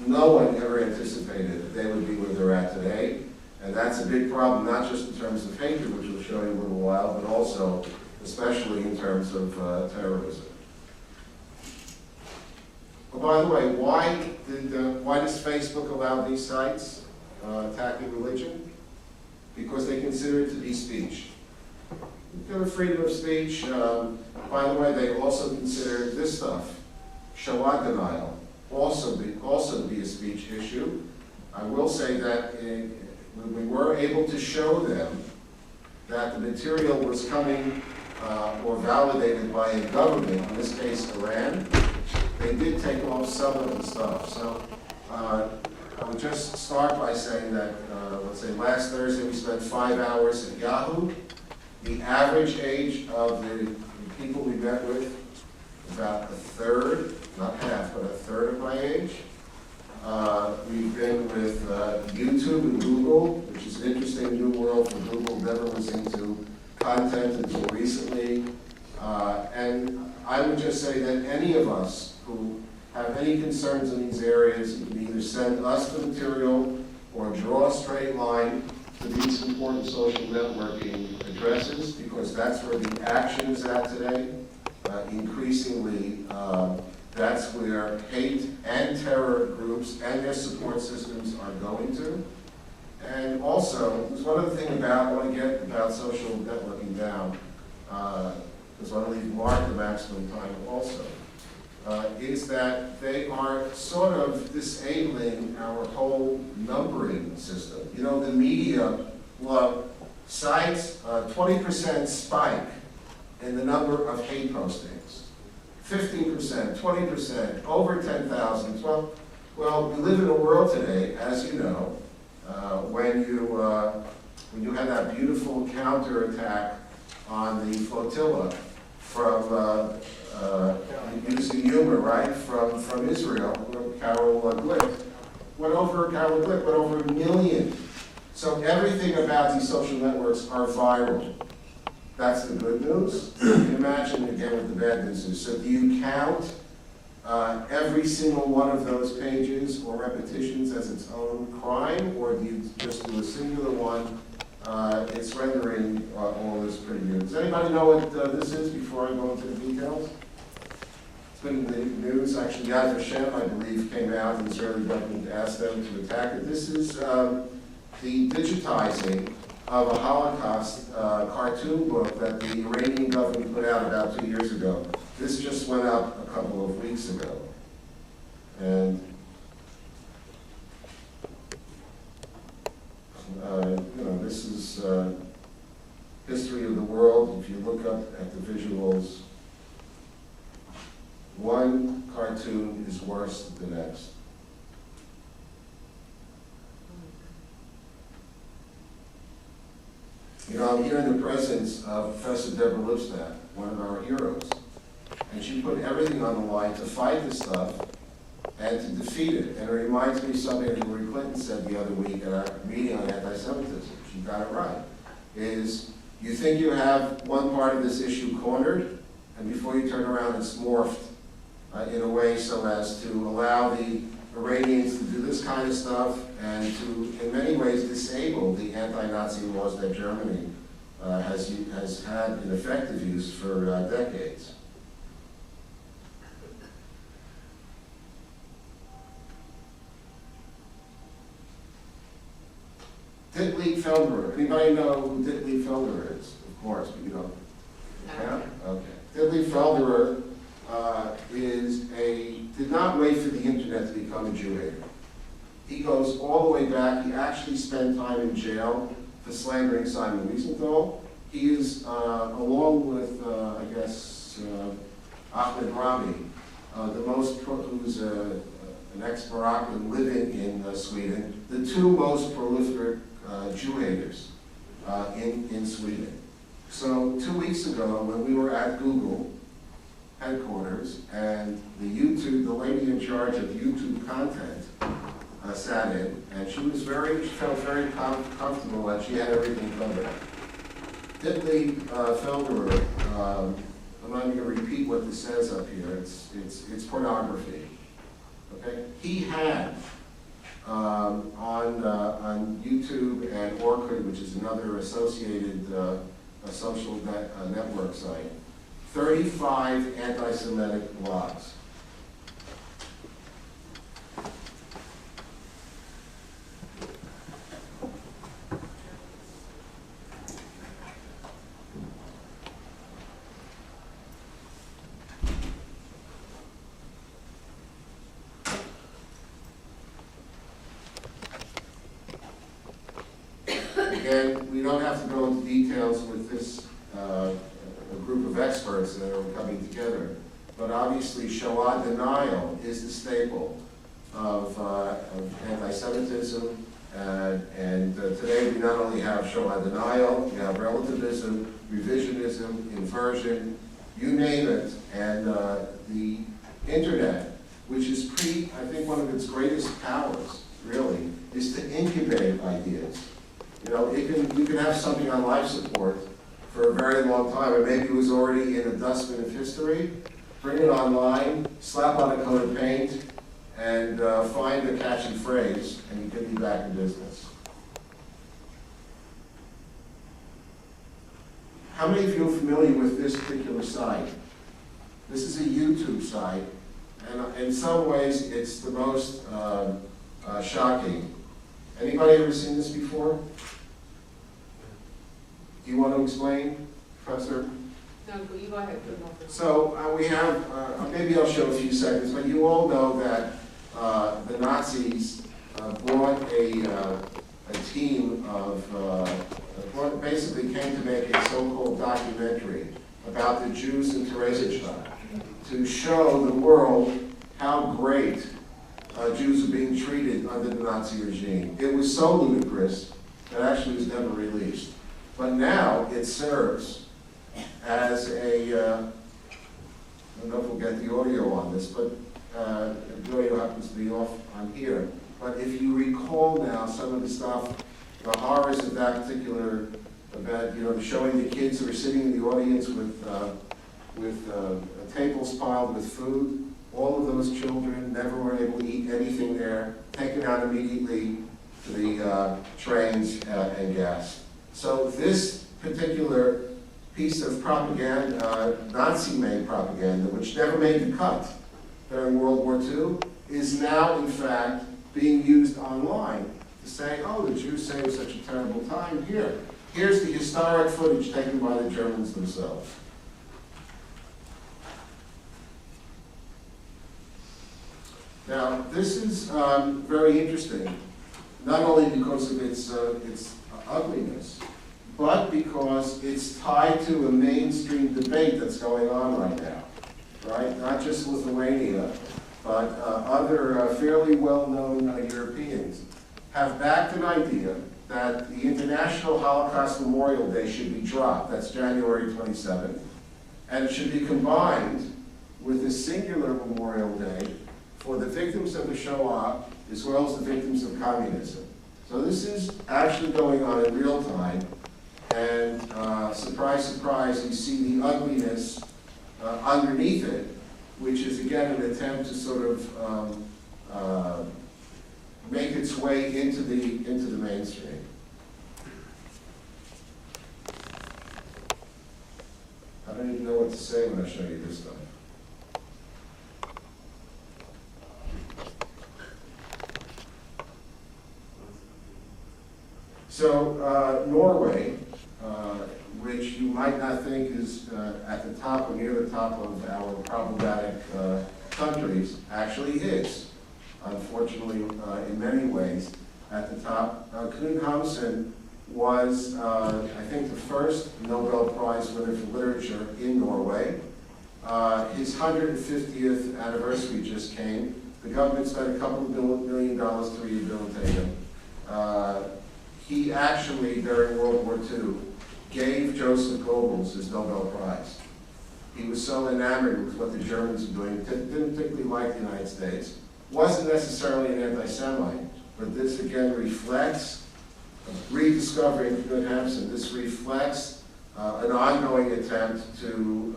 No one ever anticipated that they would be where they're at today. And that's a big problem, not just in terms of hatred, which we'll show you in a little while, but also, especially in terms of terrorism. Well, by the way, why does Facebook allow these sites attacking religion? Because they consider it to be speech. They have freedom of speech. By the way, they also consider this stuff, Shoah denial, also to be a speech issue. I will say that when we were able to show them that the material was coming or validated by a government, in this case Iran, they did take off some of the stuff. So I would just start by saying that, let's say last Thursday we spent 5 hours at Yahoo. The average age of the people we met with, about a third, not half, but a third of my age. We've been with YouTube and Google, which is an interesting new world for Google. Never was into content until recently. And I would just say that any of us who have any concerns in these areas can either send us the material or draw a straight line to these important social networking addresses, because that's where the action is at today. Increasingly, that's where hate and terror groups and their support systems are going to. And also, there's one other thing I want to get about social networking down, because I want to leave Mark the maximum time also, is that they are sort of disabling our whole numbering system. You know, the media cites a 20% spike in the number of hate postings. 15%, 20%, over 10,000. Well, we live in a world today, as you know, when you had that beautiful counterattack on the flotilla from using humor, right, from Israel, Carol Glick went over 1 million. So everything about these social networks are viral. That's the good news. You can imagine again what the bad news is. So do you count every single one of those pages or repetitions as its own crime, or do you just do a singular one? It's rendering all this pretty good. Does anybody know what this is before I go into the details? It's been in the news. Actually, Yad Vashem, I believe, came out and the Israeli government asked them to attack it. This is the digitizing of a Holocaust cartoon book that the Iranian government put out about 2 years ago. This just went up a couple of weeks ago. And this is history of the world. If you look up at the visuals, one cartoon is worse than the next. You know, I'm here in the presence of Professor Deborah Lipstadt, one of our heroes, and she put everything on the line to fight this stuff and to defeat it. And it reminds me of something that Hillary Clinton said the other week at our meeting on anti-Semitism. She got it right. Is you think you have one part of this issue cornered, and before you turn around, it's morphed in a way so as to allow the Iranians to do this kind of stuff and to, in many ways, disable the anti-Nazi laws that Germany has had in effective use for decades. Dietlieb Felderer. Anybody know who Dietlieb Felderer is? Of course, but you don't. Yeah? Okay. Dietlieb Felderer did not wait for the internet to become a Jew hater. He goes all the way back. He actually spent time in jail for slandering Simon Wiesenthal. He is, along with, I guess, Ahmed Rami, who's an ex-Moroccan living in Sweden, the two most prolific Jew haters in Sweden. So 2 weeks ago, when we were at Google headquarters, and the lady in charge of YouTube content sat in, and she felt very comfortable that she had everything covered. Dietlieb Felderer, I'm not going to repeat what this says up here. It's pornography. Okay, he had on YouTube and Orkut, which is another associated social network site, 35 anti-Semitic blogs. Again, we don't have to go into details with this a group of experts that are coming together, but obviously Shoah denial is the staple of anti-Semitism, and today we not only have Shoah denial, we have relativism, revisionism, inversion, you name it, and the internet, which is I think one of its greatest powers, really, is to incubate ideas. You know, you can have something on life support for a very long time, and maybe it was already in a dustbin of history. Bring it online, slap on a coat of paint, and find a catchy phrase, and you can be back in business. How many of you are familiar with this particular site? This is a YouTube site, and in some ways it's the most shocking. Anybody ever seen this before? Do you want to explain, Professor? No, you go ahead. So we have, maybe I'll show a few seconds, but you all know that the Nazis brought a team of, basically came to make a so-called documentary about the Jews in Theresienstadt to show the world how great Jews are being treated under the Nazi regime. It was so ludicrous that actually was never released. But now it serves as I don't know if we'll get the audio on this, but the audio happens to be off on here. But if you recall now some of the stuff, the horrors of that particular event, you know, showing the kids who are sitting in the audience with tables piled with food, all of those children never were able to eat anything there, taken out immediately to the trains and gas. So this particular piece of propaganda, Nazi-made propaganda, which never made the cut during World War II, is now, in fact, being used online to say, oh, the Jews say it was such a terrible time. Here's the historic footage taken by the Germans themselves. Now, this is very interesting, not only because of its ugliness, but because it's tied to a mainstream debate that's going on right now, right? Not just Lithuania, but other fairly well-known Europeans have backed an idea that the International Holocaust Memorial Day should be dropped. That's January 27th. And it should be combined with a singular Memorial Day for the victims of the Shoah as well as the victims of communism. So this is actually going on in real time. And surprise, surprise, you see the ugliness underneath it, which is again an attempt to sort of make its way into the mainstream. I don't even know what to say when I show you this stuff. So Norway, which you might not think is at the top or near the top of our problematic countries, actually is, unfortunately, in many ways, at the top. Knut Hamsun was, I think, the first Nobel Prize winner for literature in Norway. His 150th anniversary just came. The government spent a couple of $1 million to rehabilitate him. He actually, during World War II, gave Joseph Goebbels his Nobel Prize. He was so enamored with what the Germans were doing, didn't particularly like the United States. Wasn't necessarily an anti-Semite, but this again reflects, rediscovering Knut Hamsun, this reflects an ongoing attempt to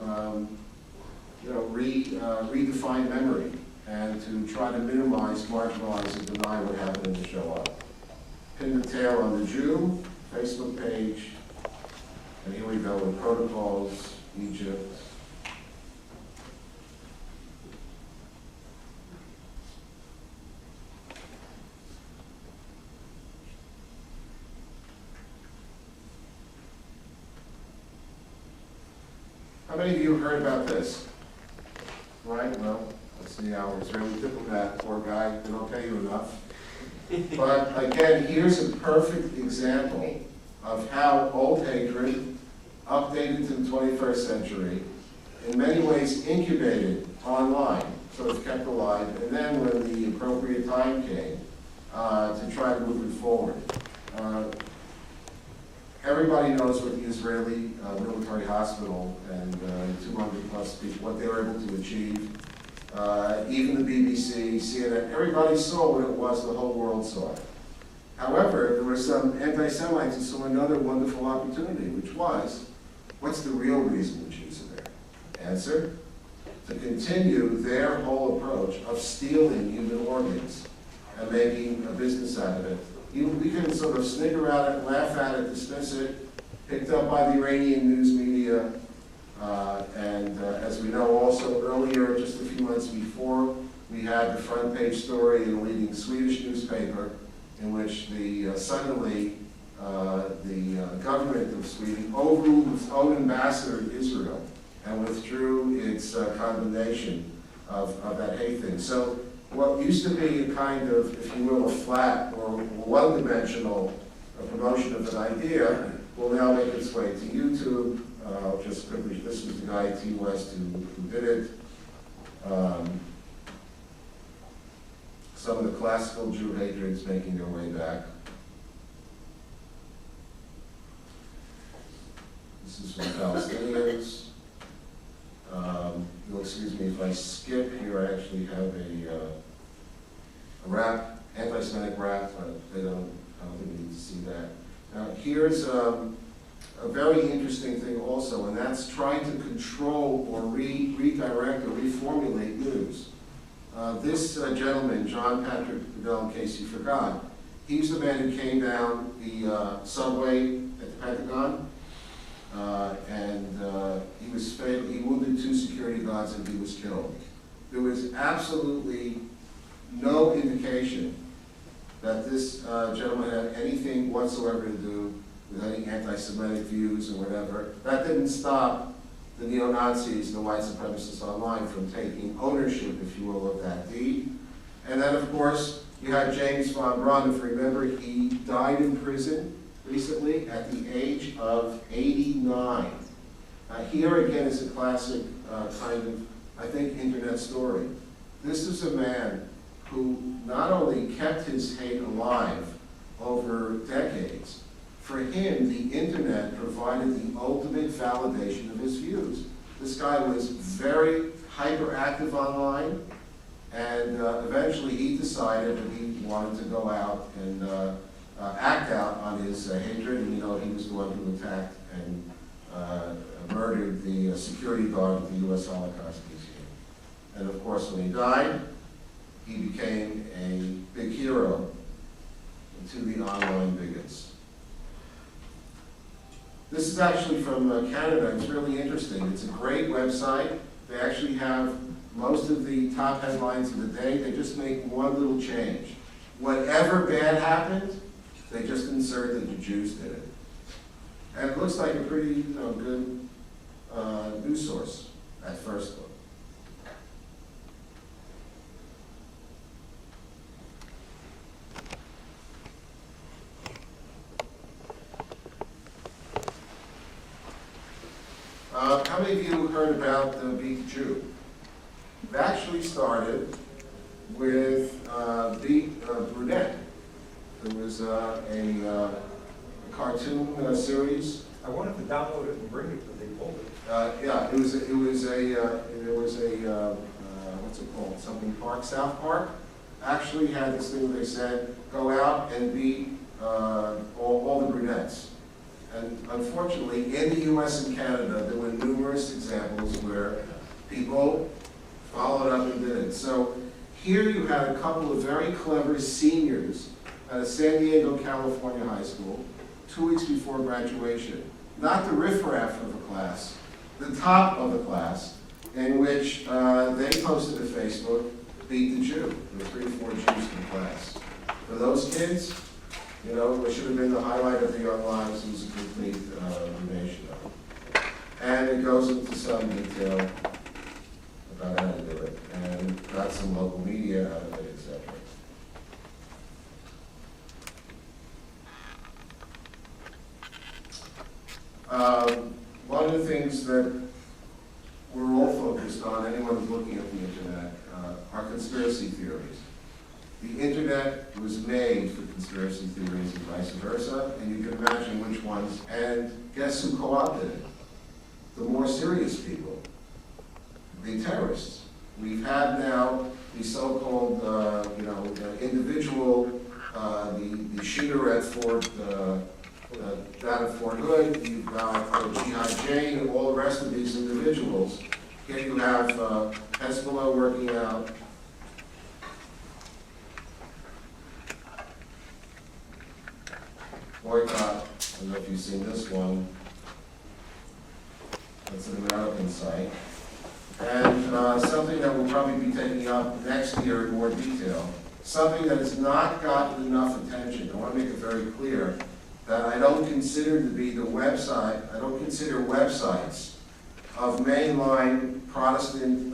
redefine memory and to try to minimize, marginalize, and deny what happened in the Shoah. Pin the tail on the Jew, Facebook page, and here we go with protocols, Egypt. How many of you have heard about this? Right, well, let's see, our Israeli diplomat, poor guy, they don't pay you enough. But again, here's a perfect example of how old hatred, updated to the 21st century, in many ways incubated online, sort of kept alive, and then when the appropriate time came, to try to move it forward. Everybody knows what the Israeli military hospital and 200 plus people, what they were able to achieve. Even the BBC, CNN, everybody saw what it was, the whole world saw it. However, there were some anti-Semites who saw another wonderful opportunity, which was, what's the real reason the Jews are there? Answer, to continue their whole approach of stealing human organs and making a business out of it. We can sort of snigger at it, laugh at it, dismiss it, picked up by the Iranian news media, and as we know also earlier, just a few months before, we had the front page story in a leading Swedish newspaper in which suddenly the government of Sweden overruled its own ambassador in Israel and withdrew its condemnation of that hate thing. So what used to be a kind of, if you will, a flat or one-dimensional promotion of an idea will now make its way to YouTube. Just quickly, this was the guy at T West who did it. Some of the classical Jew hatreds making their way back. This is from Palestinians. You'll excuse me if I skip here. I actually have a rap, anti-Semitic rap, but I don't think we need to see that. Now, here's a very interesting thing also, and that's trying to control or redirect or reformulate news. This gentleman, John Patrick Bedell, in case you forgot, he's the man who came down the subway at the Pentagon, and he wounded 2 security guards and he was killed. There was absolutely no indication that this gentleman had anything whatsoever to do with any anti-Semitic views or whatever. That didn't stop the neo-Nazis and the white supremacists online from taking ownership, if you will, of that deed. And then, of course, you had James von Braun. If you remember, he died in prison recently at the age of 89. Here again is a classic kind of, I think, internet story. This is a man who not only kept his hate alive over decades, for him, the internet provided the ultimate validation of his views. This guy was very hyperactive online, and eventually he decided that he wanted to go out and act out on his hatred, and he was the one who attacked and murdered the security guard at the U.S. Holocaust Museum. And of course, when he died, he became a big hero to the online bigots. This is actually from Canada. It's really interesting. It's a great website. They actually have most of the top headlines of the day. They just make one little change. Whatever bad happened, they just insert that the Jews did it. And it looks like a pretty good news source at first look. How many of you heard about Beat the Jew? It actually started with Beat Brunette. There was a cartoon series. I wanted to download it and bring it, but they pulled it. Yeah, there was a what's it called? Something Park, South Park. Actually had this thing where they said, go out and beat all the brunettes. And unfortunately, in the US and Canada, there were numerous examples where people followed up and did it. So here you had a couple of very clever seniors at a San Diego, California high school, 2 weeks before graduation. Not the riffraff of the class, the top of the class, in which they posted to Facebook, Beat the Jew. There were 3 or 4 Jews in the class. For those kids, you know, what should have been the highlight of their young lives was a complete ruination of it. And it goes into some detail about how to do it, and got some local media out of it, etc. One of the things that we're all focused on, anyone who's looking at the internet, are conspiracy theories. The internet was made for conspiracy theories and vice versa, and you can imagine which ones. And guess who co-opted it? The more serious people, the terrorists. We've had now the so-called, individual, the shooter at down at Fort Hood. You've got Jihad Jane and all the rest of these individuals. Here you have Hezbollah working out. Boycott, I don't know if you've seen this one. That's an American site. And something that we'll probably be taking up next year in more detail. Something that has not gotten enough attention. I want to make it very clear that I don't consider to be the website, I don't consider websites of mainline Protestant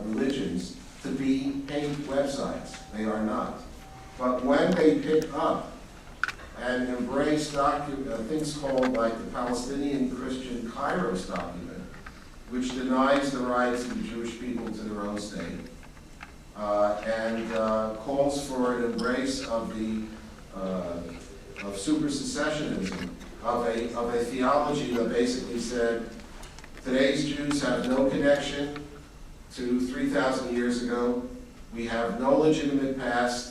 religions to be hate websites. They are not. But when they pick up and embrace things called like the Palestinian Christian Kairos document, which denies the rights of the Jewish people to their own state, and calls for an embrace of supersessionism, of a theology that basically said today's Jews have no connection to 3,000 years ago. We have no legitimate past.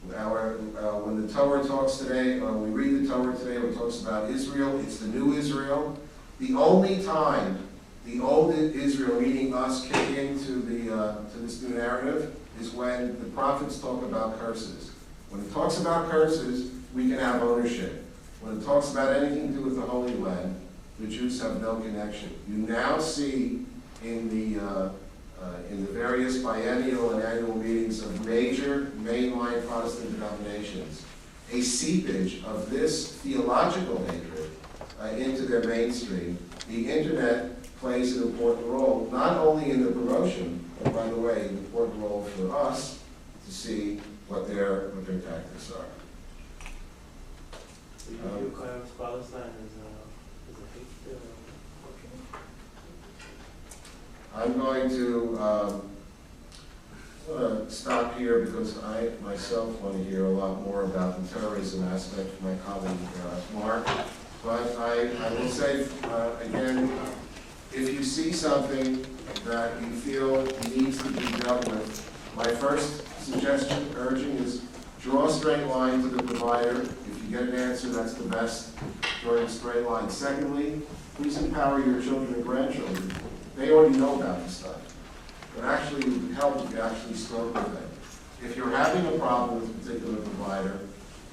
When the Torah talks today, when we read the Torah today, when it talks about Israel, it's the new Israel. The only time the old Israel, meaning us, kick into to this new narrative is when the prophets talk about curses. When it talks about curses, we can have ownership. When it talks about anything to do with the Holy Land, the Jews have no connection. You now see in the various biennial and annual meetings of major mainline Protestant denominations a seepage of this theological hatred into their mainstream. The internet plays an important role, not only in the promotion, but by the way, an important role for us to see what their tactics are. You class Palestine as a hate I'm going to stop here because I myself want to hear a lot more about the terrorism aspect from my colleague Mark. But I will say again, if you see something that you feel needs to be dealt with, my first suggestion, urging, is draw a straight line to the provider. If you get an answer, that's the best. Drawing a straight line. Secondly, please empower your children and grandchildren. They already know about this stuff. But actually, it would help if you actually spoke with them. If you're having a problem with a particular provider,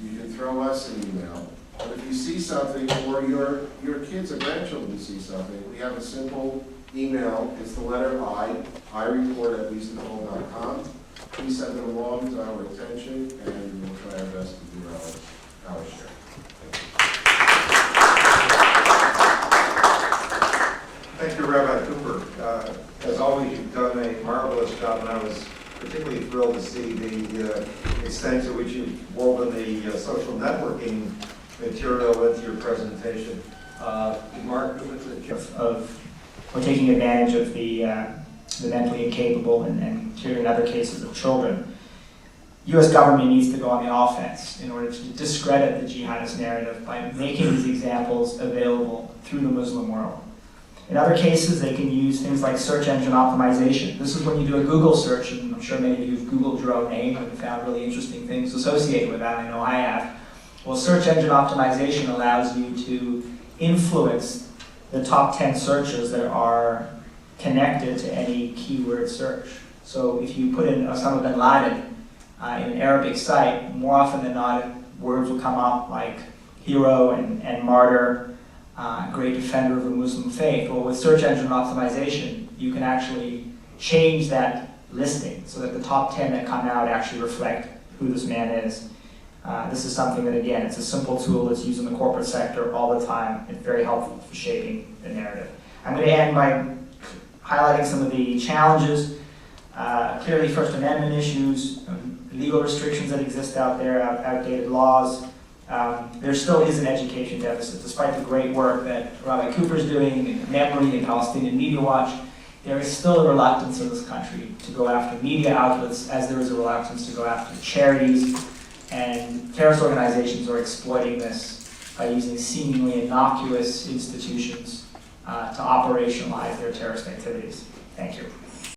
you can throw us an email. But if you see something, or your kids or grandchildren see something, we have a simple email. It's the letter ireport@weissanicole.com. Please send them along to our attention, and we'll try our best to do our share. Thank you, Rabbi Cooper. As always, you've done a marvelous job, and I was particularly thrilled to see the extent to which you've woven the social networking material into your presentation. Mark, we're taking advantage of the mentally incapable and here in other cases of children. U.S. government needs to go on the offense in order to discredit the jihadist narrative by making these examples available through the Muslim world. In other cases, they can use things like search engine optimization. This is when you do a Google search, and I'm sure many of you have Googled your own name and found really interesting things associated with that. I know I have. Well, search engine optimization allows you to influence the top 10 searches that are connected to any keyword search. So if you put in Osama bin Laden in an Arabic site, more often than not, words will come up like hero and martyr, great defender of the Muslim faith. Well, with search engine optimization, you can actually change that listing so that the top 10 that come out actually reflect who this man is. This is something that, again, it's a simple tool that's used in the corporate sector all the time. It's very helpful for shaping the narrative. I'm going to end by highlighting some of the challenges. Clearly, First Amendment issues, legal restrictions that exist out there, outdated laws. There still is an education deficit, despite the great work that Rabbi Cooper is doing in Memory and Palestinian Media Watch. There is still a reluctance in this country to go after media outlets, as there is a reluctance to go after charities, and terrorist organizations are exploiting this by using seemingly innocuous institutions to operationalize their terrorist activities. Thank you.